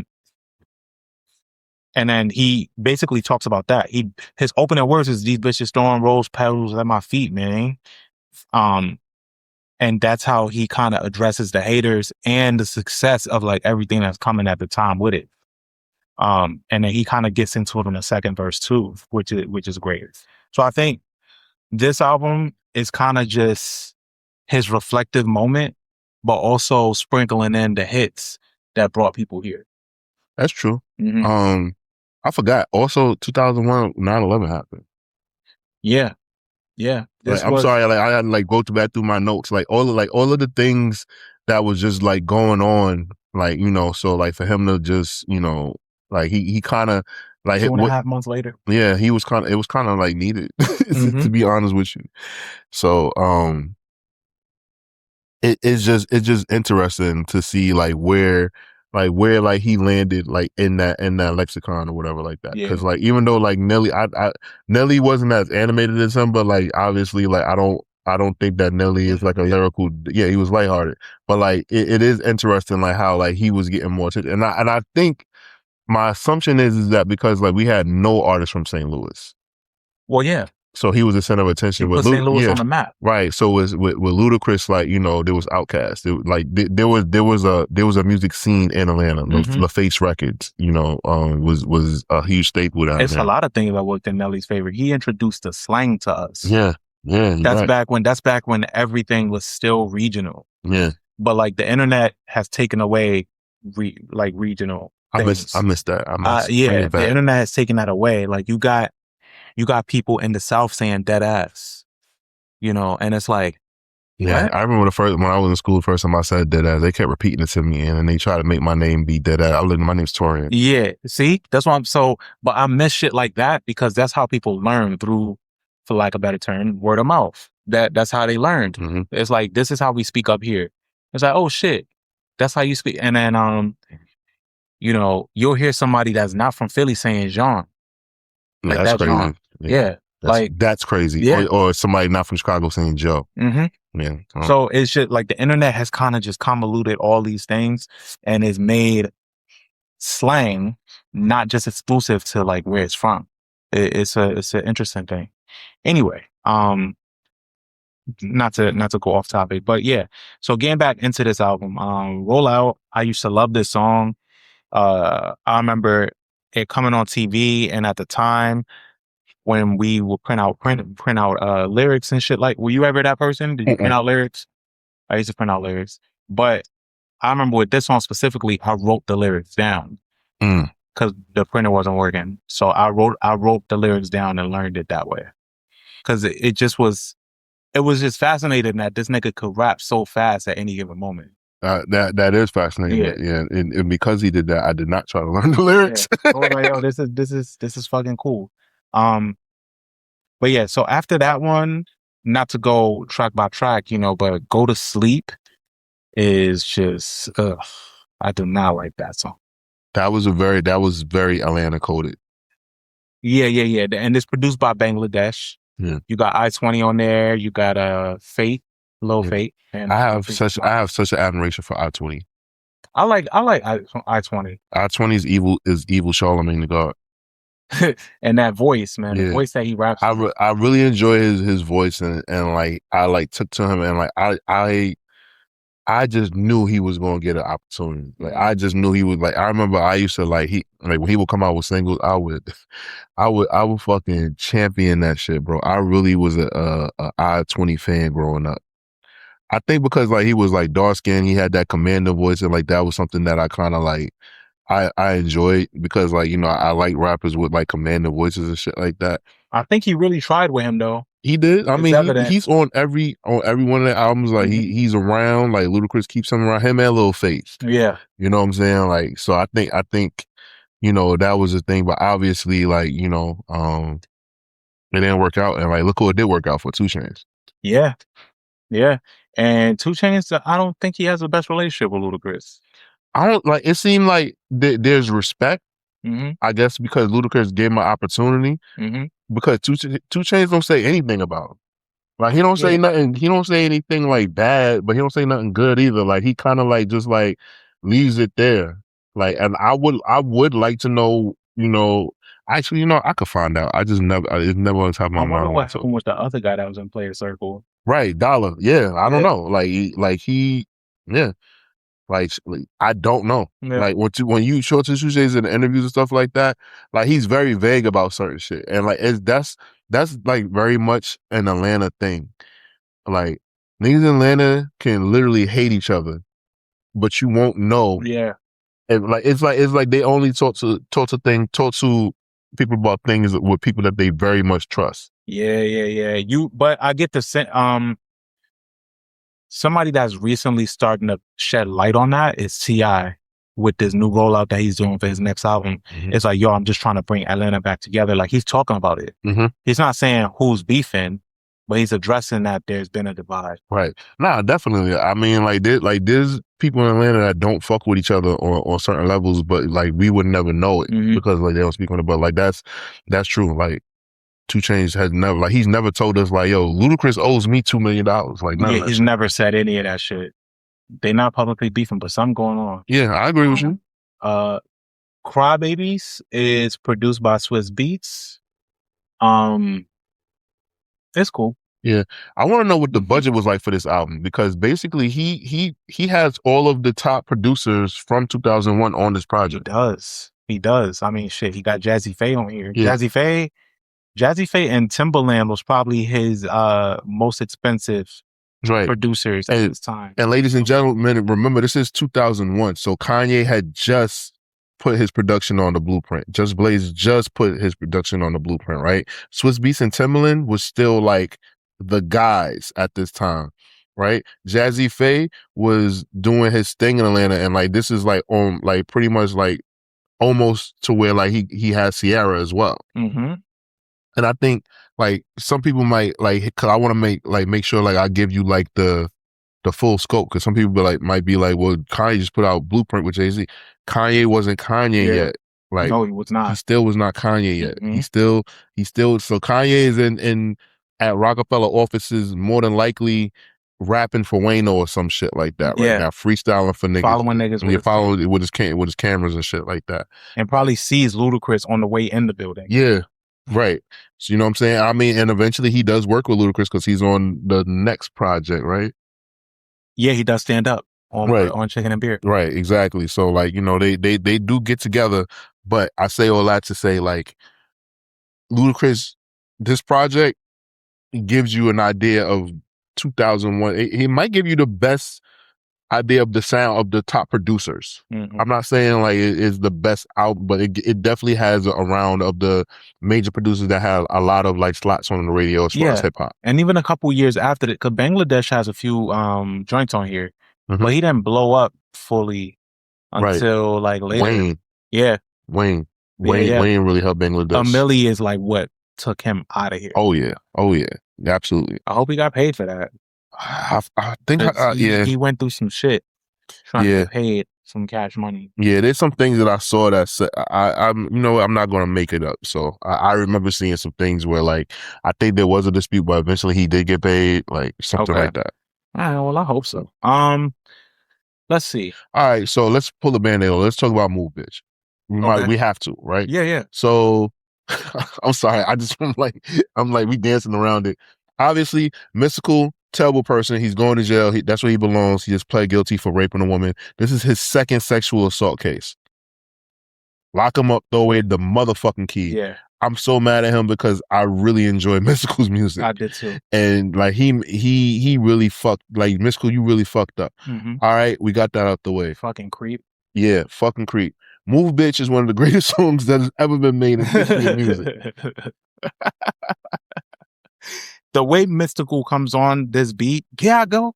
And then he basically talks about that. His opening words is, "These bitches throwing rose petals at my feet, man." And that's how he kind of addresses the haters and the success of like everything that's coming at the time with it. And then he kind of gets into it in the second verse too, which is great. So I think this album is kind of just his reflective moment, but also sprinkling in the hits that brought people here. That's true. Mm-hmm. I forgot. Also, 2001, 9/11 happened. Yeah. I'm sorry. Like I had to like go back through my notes. Like all of the things that was just like going on. Like so like for him to just like he kind of like 2.5 months later. Yeah, it was kind of like needed to be honest with you. So it's just interesting to see like where he landed like in that lexicon or whatever like that. Because like even though like Nelly wasn't as animated as him, but like obviously like I don't think that Nelly is like a lyrical. Yeah, he was lighthearted, but like it is interesting like how like he was getting more attention. And I think my assumption is that because like we had no artists from St. Louis. Well, yeah. So he was the center of attention. He put St. Louis on the map, right? So with Ludacris, like there was Outkast. There was a music scene in Atlanta. Mm-hmm. LaFace Records, was a huge staple down there. It's a lot of things that worked in Nelly's favor. He introduced the slang to us. Yeah. That's back when everything was still regional. Yeah. But like the internet has taken away regional things. I miss that. The internet has taken that away. Like you got people in the South saying dead ass, and it's like, yeah, what? I remember when I was in school, the first time I said dead ass, they kept repeating it to me, and they tried to make my name be dead ass. My name's Taurian. Yeah, see, that's why but I miss shit like that because that's how people learn through, for lack of a better term, word of mouth. That's how they learned. Mm-hmm. It's like, this is how we speak up here. It's like, oh shit, that's how you speak. And then, you'll hear somebody that's not from Philly saying Jean. Like that's crazy. Jean. Yeah. That's crazy. Yeah. Or somebody not from Chicago saying Joe. Mm-hmm. Yeah. So it's just like the internet has kind of just convoluted all these things and has made slang not just exclusive to like where it's from. It's an interesting thing. Anyway, not to go off topic, but yeah. So getting back into this album, Rollout, I used to love this song. I remember it coming on TV, and at the time when we would print out lyrics and shit, like, were you ever that person? Did you print out lyrics? I used to print out lyrics. But I remember with this song specifically, I wrote the lyrics down because the printer wasn't working. So I wrote the lyrics down and learned it that way. Because it was just fascinating that this nigga could rap so fast at any given moment. That is fascinating. Yeah. And because he did that, I did not try to learn the lyrics. I was like, yo, this is fucking cool. But yeah, so after that one, not to go track by track, but Go to Sleep is just I do not like that song. That was very Atlanta coded. Yeah. And it's produced by Bangladesh. Yeah. You got I-20 on there, you got Fate, Lil Fate. And I have such an admiration for I-20. I like I-20. I-20 is evil Charlemagne the God. And that voice, man, the voice that he raps. I really enjoy his voice and like I like took to him and like I just knew he was gonna get an opportunity. Like I just knew he was like I remember I used to like when he would come out with singles, I would fucking champion that shit, bro. I really was a I-20 fan growing up. I think because like he was like dark skinned, he had that commander voice and like that was something that I kind of like I enjoyed because like, I like rappers with like commander voices and shit like that. I think he really tried with him though. He did. I mean, he's on every one of the albums. Like he's around. Like Ludacris keeps him around. Him and Lil Face. Yeah. You know what I'm saying? Like, so I think that was the thing. But obviously, like it didn't work out. And like, look who it did work out for, 2 Chainz. Yeah. And 2 Chainz, I don't think he has the best relationship with Ludacris. I don't like. It seemed like there's respect. I guess because Ludacris gave him an opportunity. Because 2 Chainz don't say anything about him. Like he don't say nothing. He don't say anything like bad, but he don't say nothing good either. Like he kind of like just like leaves it there. Like, and I would like to know. Actually, I could find out. It's never on top of my mind. I wonder what happened with the other guy that was in Player Circle. Right, Dollar. Yeah, I don't know. Like I don't know. Yeah. Like when you show 2 Chainz in interviews and stuff like that, like he's very vague about certain shit, and like that's like very much an Atlanta thing. Like niggas in Atlanta can literally hate each other, but you won't know. Yeah. And like it's like they only talk to people about things with people that they very much trust. Yeah. But I get the sense. Somebody that's recently starting to shed light on that is T.I. with this new rollout that he's doing for his next album. It's like, yo, I'm just trying to bring Atlanta back together. Like he's talking about it. He's not saying who's beefing, but he's addressing that there's been a divide. Right. Nah, definitely. I mean, there's people in Atlanta that don't fuck with each other on certain levels, but like we would never know it because like they don't speak on it. But like that's true. Like 2 Chainz has never, like he's never told us like, yo, Ludacris owes me $2 million. Like he's never said any of that shit. They're not publicly beefing, but something going on. Yeah, I agree with you. Crybabies is produced by Swiss Beats. It's cool. Yeah, I want to know what the budget was like for this album because basically he has all of the top producers from 2001 on this project. He does. I mean, shit, he got Jazze Pha on here. Yeah. Jazze Pha and Timbaland was probably his most expensive producers at this time. And ladies and gentlemen, remember this is 2001, so Kanye had just put his production on the blueprint. Just Blaze just put his production on the blueprint, right? Swiss Beats and Timbaland was still like the guys at this time, right? Jazze Pha was doing his thing in Atlanta, and like this is like on like pretty much like almost to where like he has Sierra as well. And I think like some people might like, cause I want to make sure like I give you like the full scope. Cause some people might be like, well, Kanye just put out Blueprint with Jay-Z. Kanye wasn't Kanye yet. Like, no, he was not. He still was not Kanye yet. He still, so Kanye is in at Rockefeller offices more than likely rapping for Wayno or some shit like that right now, freestyling for niggas. Following niggas. Following with his cameras and shit like that. And probably sees Ludacris on the way in the building. Yeah. Right. So you know what I'm saying? I mean, and eventually he does work with Ludacris because he's on the next project, right? Yeah, he does stand up on Chicken and Beer. Right, exactly. So like, they do get together, but I say all that to say like Ludacris, this project gives you an idea of 2001. He might give you the best idea of the sound of the top producers. I'm not saying like it is the best album, but it definitely has a round of the major producers that have a lot of like slots on the radio as far as hip hop. And even a couple years after it, because Bangladesh has a few joints on here, but he didn't blow up fully until like later. Wayne. Yeah. Wayne really helped Bangladesh. A Milli is like what took him out of here. Oh yeah. Absolutely. I hope he got paid for that. I think he went through some shit trying to get paid some cash money. Yeah, there's some things that I saw that said, I'm not going to make it up. So I remember seeing some things where like I think there was a dispute, but eventually he did get paid, like something like that. All right, well, I hope so. Let's see. All right, so let's pull the band-aid on. Let's talk about Mouf, bitch. We have to, right? Yeah. So I'm sorry, I'm like we dancing around it. Obviously, Mystical, terrible person. He's going to jail. That's where he belongs. He just pled guilty for raping a woman. This is his second sexual assault case. Lock him up, throw away the motherfucking key. Yeah. I'm so mad at him because I really enjoy Mystical's music. I did too. And like he really fucked, like Mystical, you really fucked up. All right, we got that out the way. Fucking creep. Yeah, fucking creep. Mouf, bitch is one of the greatest songs that has ever been made in history of music. The way Mystical comes on this beat, here I go,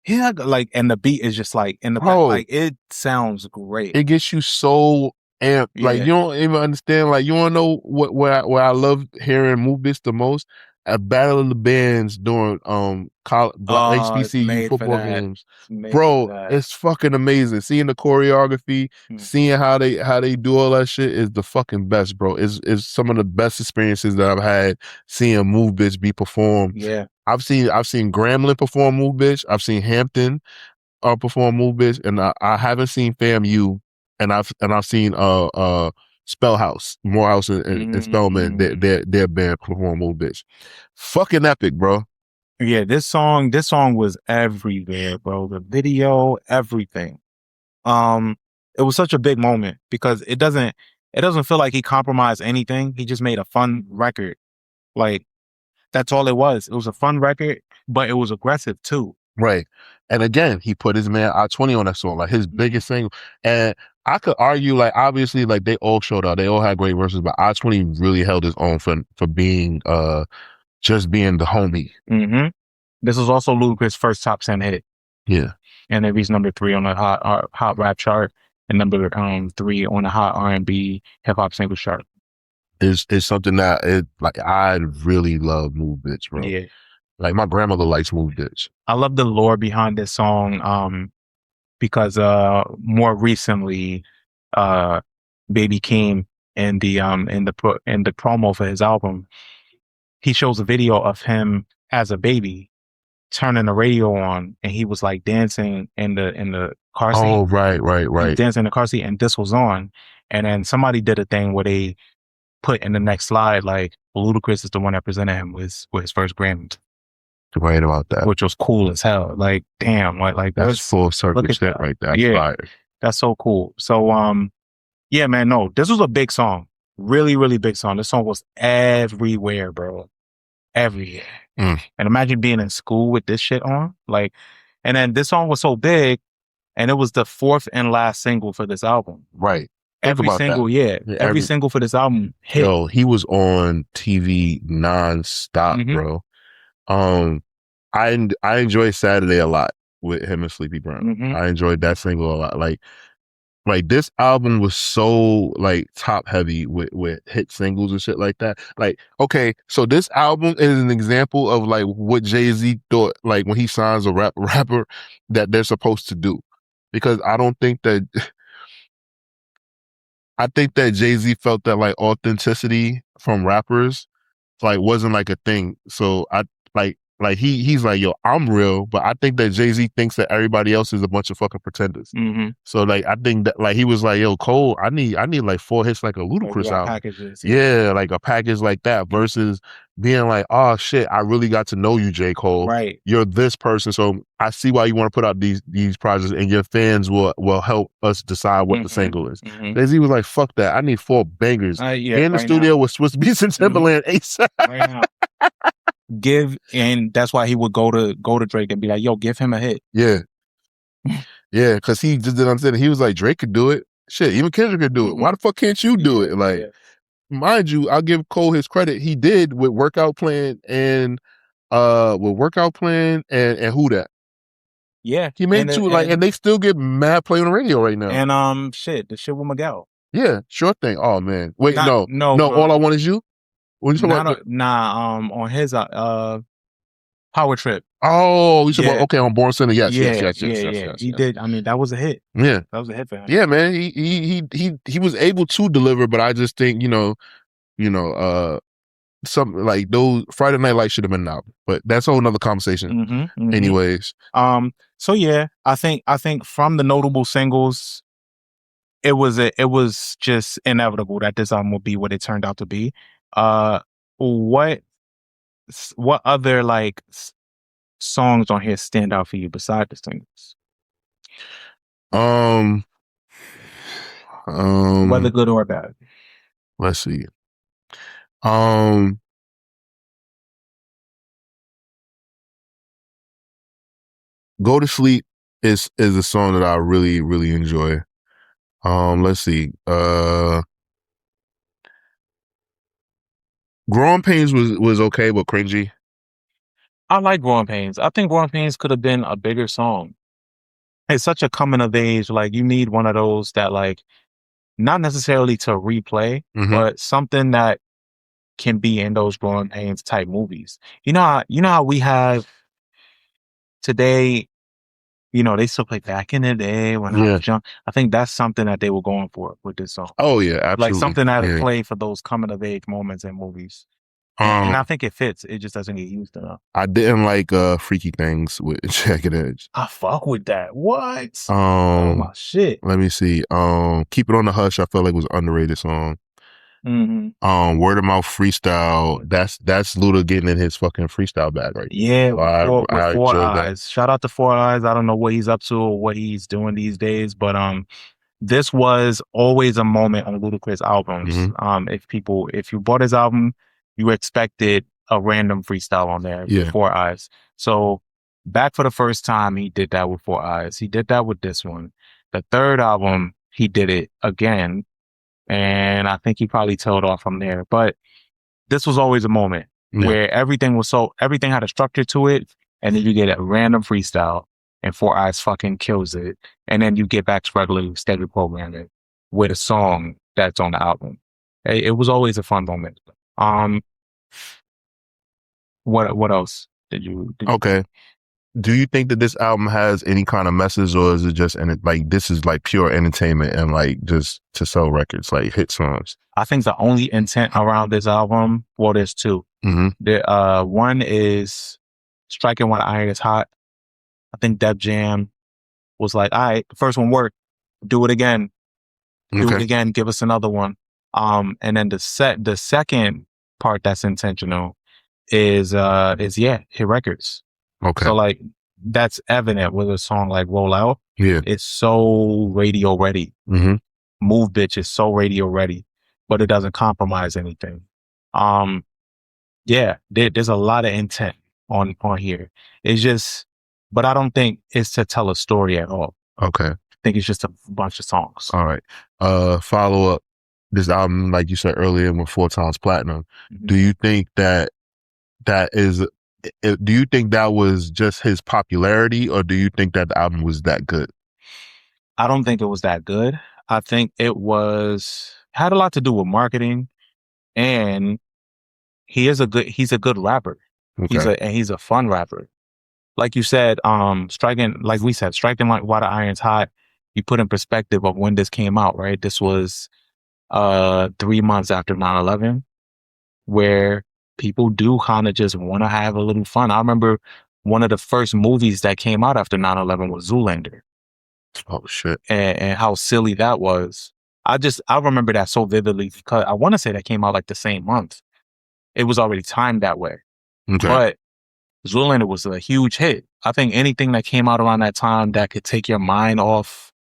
like, and the beat is just like in the back, like it sounds great. It gets you so amped, like you don't even understand. Like you want to know where I love hearing Mouf bitch the most? At Battle of the Bands during HBCU football games, bro. It's fucking amazing. Seeing the choreography, seeing how they do all that shit is the fucking best, bro. It's some of the best experiences that I've had seeing Mouf bitch be performed. Yeah, I've seen Grambling perform Mouf bitch. I've seen Hampton perform Mouf bitch, and I haven't seen FAMU, and I've seen Spellhouse, Morehouse, and Spellman, their band perform Mouf bitch. Fucking epic, bro. Yeah, this song was everywhere, bro. The video, everything. It was such a big moment because it doesn't feel like he compromised anything. He just made a fun record. Like that's all it was. It was a fun record, but it was aggressive too. Right. And again, he put his man I-20 on that song, like his biggest single. And I could argue, like, obviously, like, they all showed out. They all had great verses, but I-20 really held his own for being, just being the homie. This was also Ludacris' first top 10 hit. Yeah. And it reached number 3 on the hot rap chart and number 3 on the hot R&B hip hop singles chart. It's something that, I really love Mouf bitch, bro. Yeah. Like, my grandmother likes Mouf bitch. I love the lore behind this song, because more recently, Baby Keem in the promo for his album, he shows a video of him as a baby turning the radio on, and he was like dancing in the car seat. Oh, right. Dancing in the car seat, and this was on, and then somebody did a thing where they put in the next slide like Ludacris is the one that presented him with his first Grammy. Right about that, which was cool as hell. Like, damn, like that's full circle shit right there. That's fire. That's so cool. So, yeah, man, no, this was a big song, really, really big song. This song was everywhere, bro, everywhere. And imagine being in school with this shit on, like, and then this song was so big, and it was the 4th and last single for this album. Right. Every single, every single for this album hit. Yo, he was on TV nonstop, bro. I enjoy Saturday a lot with him and Sleepy Brown. I enjoyed that single a lot. Like this album was so like top heavy with hit singles and shit like that. Like, okay, so this album is an example of like what Jay-Z thought like when he signs a rapper that they're supposed to do. Because I think that Jay-Z felt that like authenticity from rappers like wasn't like a thing. So he's like, yo, I'm real, but I think that Jay-Z thinks that everybody else is a bunch of fucking pretenders. So like I think that like he was like, yo, Cole, I need like 4 hits like a Ludacris album. Packages. Yeah, like a package like that versus being like, oh shit, I really got to know you, J. Cole. Right. You're this person, so I see why you want to put out these projects, and your fans will help us decide what the single is. Jay-Z was like, fuck that. I need 4 bangers. In the studio with Swiss Beats and Timbaland ASAP. Right now. and that's why he would go to Drake and be like, yo, give him a hit. Yeah. Yeah, because he just didn't understand it. He was like, Drake could do it. Shit, even Kendrick could do it. Why the fuck can't you do it? Like, mind you, I'll give Cole his credit. He did with Workout Plan and and Who Dat. Yeah. He made two, and they still get mad play on the radio right now. And the shit with Miguel. Yeah, sure thing. Oh man. Wait, no, All I Want Is You? What you talking about? On his Power Trip. Oh, you talking about on Born Center? Yes. He did. I mean, that was a hit. Yeah, that was a hit for him. Yeah, man. He was able to deliver, but I just think something like those Friday Night Lights should have been an album, but that's a whole nother conversation. Anyways, so yeah, I think from the notable singles, it was just inevitable that this album would be what it turned out to be. What other like songs on here stand out for you besides the singles? Whether good or bad. Let's see. Go to Sleep is a song that I really, really enjoy. Let's see. Growing Pains was okay, but cringy. I like Growing Pains. I think Growing Pains could have been a bigger song. It's such a coming of age. Like, you need one of those that, like, not necessarily to replay, but something that can be in those Growing Pains type movies. You know how we have today, they still play Back in the Day when I was young. I think that's something that they were going for with this song. Oh yeah, absolutely. Like something that would play for those coming of age moments in movies. And I think it fits. It just doesn't get used enough. I didn't like Freaky Things with Jagged Edge. I fuck with that. What? Oh my shit. Let me see. Keep It on the Hush, I felt like was an underrated song. Word of Mouth Freestyle. That's Luda getting in his fucking freestyle bag right now. Yeah, with Four Eyes. Shout out to Four Eyes. I don't know what he's up to or what he's doing these days, but this was always a moment on Ludacris albums. If you bought his album, you expected a random freestyle on there with Four Eyes. So back for the first time, he did that with Four Eyes. He did that with this one. The third album, he did it again. And I think he probably tailed off from there. But this was always a moment where everything had a structure to it. And then you get a random freestyle and Four Eyes fucking kills it. And then you get back to regular steady programming with a song that's on the album. It was always a fun moment. What else did you Okay. Do you think that this album has any kind of message, or is it just this is like pure entertainment and like just to sell records, like hit songs? I think the only intent around this album, well, there's two. One is striking while the iron is hot. I think Def Jam was like, all right, the first one worked, do it again. Do it again, give us another one. And then the second part that's intentional is hit records. Okay. So like that's evident with a song like Rollout. Yeah. It's so radio ready. Mouf Bitch is so radio ready, but it doesn't compromise anything. There's a lot of intent on here. It's just, but I don't think it's to tell a story at all. Okay. I think it's just a bunch of songs. All right. Follow up. This album, like you said earlier, went 4 times platinum. Do you think that is? Do you think that was just his popularity, or do you think that the album was that good? I don't think it was that good. I think it had a lot to do with marketing, and he's a good rapper. Okay. He's a fun rapper. Like you said, striking like while the iron's hot. You put in perspective of when this came out, right? This was 3 months after 9/11, where people do kind of just want to have a little fun. I remember one of the first movies that came out after 9/11 was Zoolander. Oh shit. And how silly that was. I remember that so vividly because I want to say that came out like the same month. It was already timed that way. Okay. But Zoolander was a huge hit. I think anything that came out around that time that could take your mind off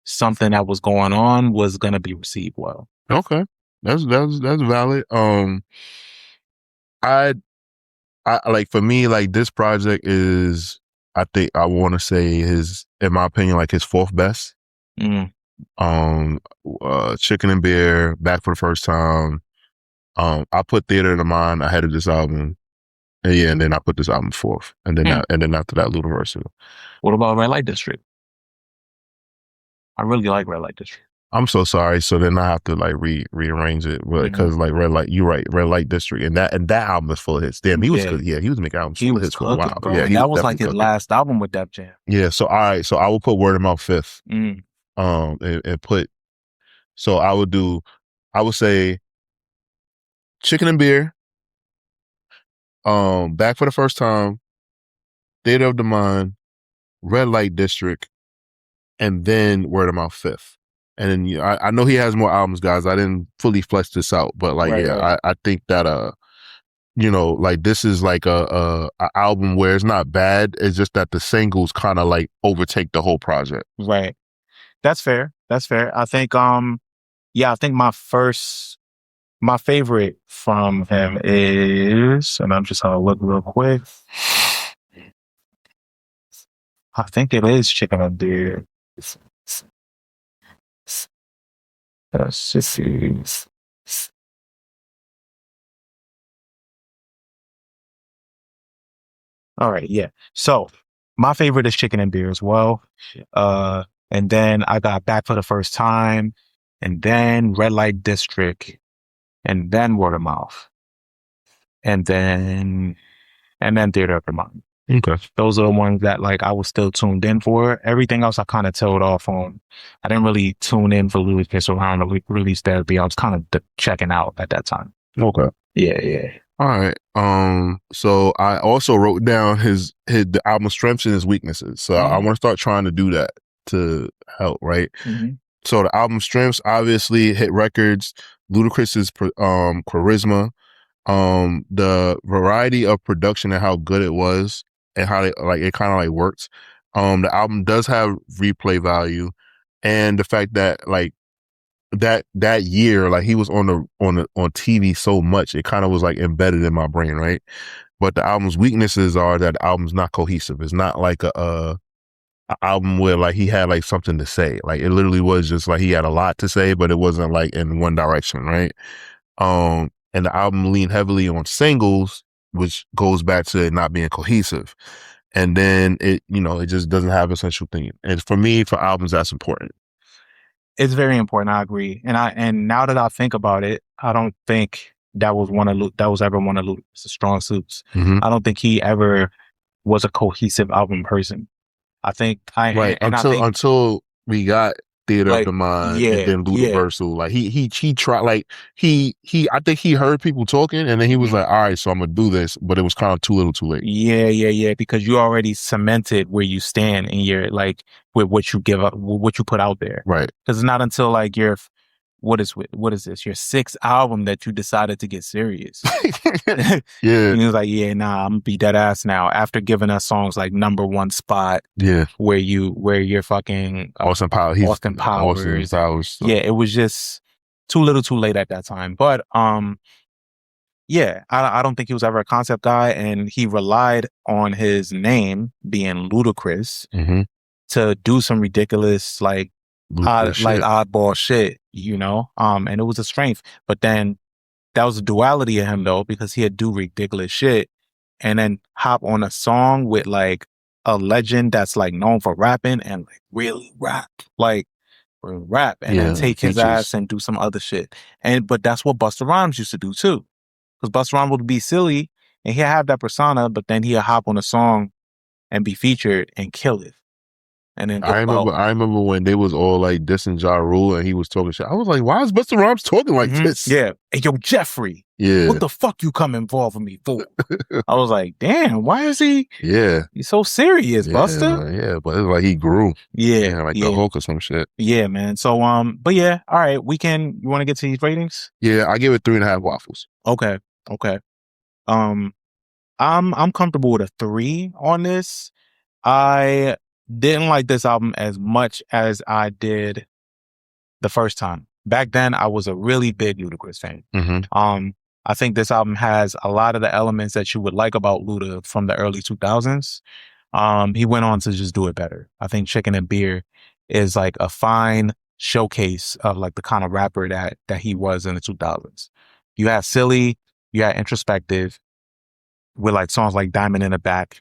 something that was going on was going to be received well. Okay. That's valid. I I like for me, like this project is, I think I want to say his, in my opinion, like his fourth best. Mm. Chicken and Beer, Back for the First Time. I put Theater of the Mind ahead of this album. And yeah, and then I put this album fourth. And then after that, Ludacris. What about Red Light District? I really like Red Light District. I'm so sorry. So then I have to like rearrange it because like Red Light, you're right, Red Light District, and that album is full of hits. Damn, he was good. Yeah, he was making albums full of hits for a while. Bro. Yeah, that was like his last album with Def Jam. Yeah. So all right. So I will put Word of Mouth fifth. And put. So I would say Chicken and Beer. Back for the First Time, Theater of the Mind, Red Light District, and then Word of Mouth fifth. And then I know he has more albums, guys. I didn't fully flesh this out, but like I think that like this is like a album where it's not bad. It's just that the singles kind of like overtake the whole project. Right. That's fair. I think I think my favorite from him is, and I'm just gonna look real quick. I think it is Chicken and Beer. All right, yeah. So my favorite is Chicken and Beer as well. And then I got Back for the First Time, and then Red Light District, and then Word of Mouth, and then Theater of the Mind. Okay. Those are the ones that like I was still tuned in for. Everything else I kind of tailed off on. I didn't really tune in for Ludacris around the release therapy. I was kind of checking out at that time. Okay. Yeah. All right. So I also wrote down the album's strengths and his weaknesses. So I want to start trying to do that to help, right? Mm-hmm. So the album's strengths, obviously, hit records, Ludacris's charisma, the variety of production and how good it was, and how it kind of like works. The album does have replay value, and the fact that like that year, like he was on TV so much, it kind of was like embedded in my brain, right? But the album's weaknesses are that the album's not cohesive. It's not like a album where like he had like something to say. Like it literally was just like he had a lot to say, but it wasn't like in one direction, right? And the album leaned heavily on singles, which goes back to it not being cohesive. And then it just doesn't have a central theme. And for me, for albums, that's important. It's very important. I agree. And now that I think about it, I don't think that was ever one of Luda's strong suits. Mm-hmm. I don't think he ever was a cohesive album person. I think until we got Theater of the Mind and then Ludaversal. Like he tried, like he I think he heard people talking and then he was like, all right, so I'm gonna do this, but it was kind of too little too late. Yeah, because you already cemented where you stand in your like with what you give up, what you put out there. Right. Because it's not until like what is this? Your sixth album that you decided to get serious. Yeah. And he was like, yeah, nah, I'm gonna be dead ass now. After giving us songs like Number One Spot. Yeah. Where you're fucking Austin Powers. Yeah, it was just too little too late at that time. But yeah, I don't think he was ever a concept guy, and he relied on his name being Ludacris to do some ridiculous oddball shit, and it was a strength. But then that was a duality of him though, because he'd do ridiculous shit and then hop on a song with like a legend that's like known for rapping and like really rap and then take his ass and do some other shit. But that's what Busta Rhymes used to do too, because Busta Rhymes would be silly and he'd have that persona, but then he'd hop on a song and be featured and kill it. And then I remember when they was all like dissing Ja Rule and he was talking shit. I was like, why is Busta Rhymes talking like this? Yeah. Hey, yo, Jeffrey. Yeah. What the fuck you come involved with me for? I was like, damn, why is he? Yeah. He's so serious, Busta. Yeah, but it's like he grew. Yeah. Like the Hulk or some shit. Yeah, man. So, but yeah, all right. You want to get to these ratings? Yeah, I give it 3.5 waffles. Okay. I'm comfortable with a 3 on this. I didn't like this album as much as I did the first time. Back then, I was a really big Ludacris fan. Mm-hmm. I think this album has a lot of the elements that you would like about Luda from the early 2000s. He went on to just do it better. I think Chicken and Beer is like a fine showcase of like the kind of rapper that he was in the 2000s. You had Silly, you had Introspective with like songs like Diamond in the Back,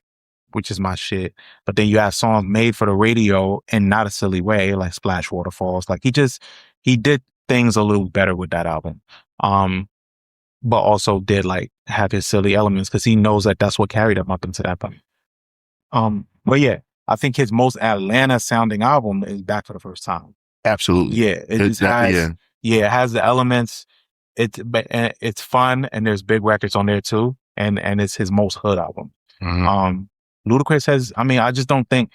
which is my shit. But then you have songs made for the radio in not a silly way, like Splash Waterfalls. Like he did things a little better with that album. But also did like have his silly elements because he knows that that's what carried him up into that point. But yeah, I think his most Atlanta sounding album is Back for the First Time. Absolutely. Yeah, it has the elements. It's fun, and there's big records on there too, and it's his most hood album. Ludacris has, I mean, I just don't think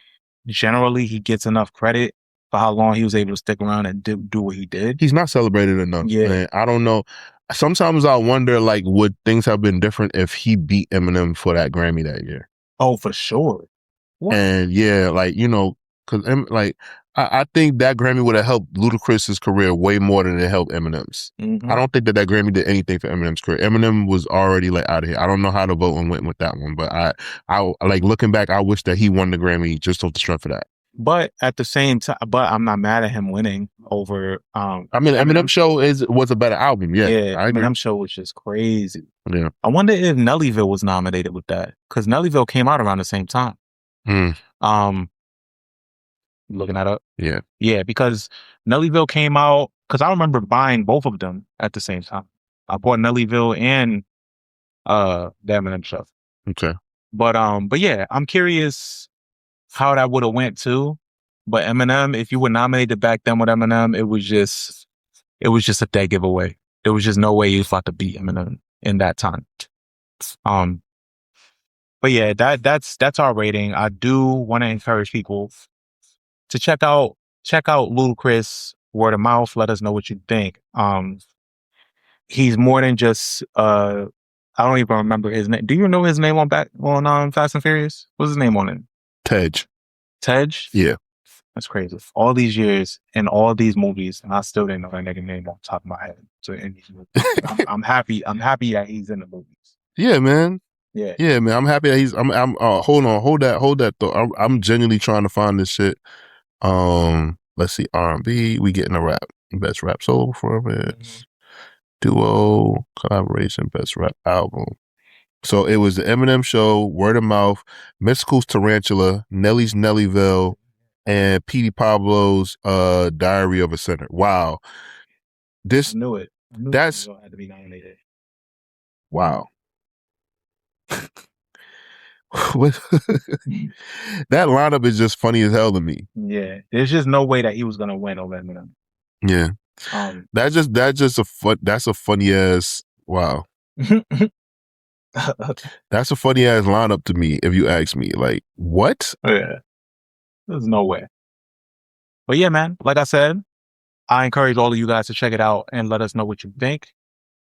generally he gets enough credit for how long he was able to stick around and do what he did. He's not celebrated enough. Yeah. Man. I don't know. Sometimes I wonder, like, would things have been different if he beat Eminem for that Grammy that year? Oh, for sure. What? And yeah, like, you know, because like I think that Grammy would have helped Ludacris's career way more than it helped Eminem's. I don't think that Grammy did anything for Eminem's career. Eminem was already like out of here. I don't know how the voting went with that one, but I like looking back, I wish that he won the Grammy just off the strength of that. But at the same time, but I'm not mad at him winning over. I mean, Eminem Show was a better album. Yeah, Eminem Show was just crazy. Yeah, I wonder if Nellyville was nominated with that because Nellyville came out around the same time. Looking that up. Yeah, because Nellyville came out because I remember buying both of them at the same time. I bought Nellyville and the Eminem Show. Okay, but yeah, I'm curious how that would have went too. But Eminem, if you were nominated back then with Eminem, it was just a dead giveaway. There was just no way you was about to beat Eminem in that time. But yeah, that's our rating. I do want to encourage people to check out Ludacris, word of mouth. Let us know what you think. He's more than just I don't even remember his name. Do you know his name on Fast and Furious? What's his name on it? Tej? Yeah. That's crazy. All these years and all these movies, and I still didn't know that nigga name on top of my head. So in these movies, I'm happy that he's in the movies. Yeah, man. Yeah, man. I'm happy that he's. Hold that thought. I'm genuinely trying to find this shit. Let's see, R&B. We getting a rap. Best rap solo performance, duo, collaboration, best rap album. So it was the Eminem Show, Word of Mouth, Mystical's Tarantula, Nelly's Nellyville, and Petey Pablo's Diary of a Sinner. Wow. I knew it. That's had to be nominated. Wow. That lineup is just funny as hell to me. Yeah, there's just no way that he was gonna win over Eminem. Yeah, that's a funny ass. Wow, that's a funny ass lineup to me. If you ask me, like, what? Yeah, there's no way. But yeah, man, like I said, I encourage all of you guys to check it out and let us know what you think.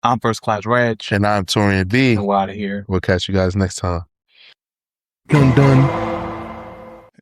I'm First Class Regg, and I'm Taurian B. And we're out of here. We'll catch you guys next time. Dun dun.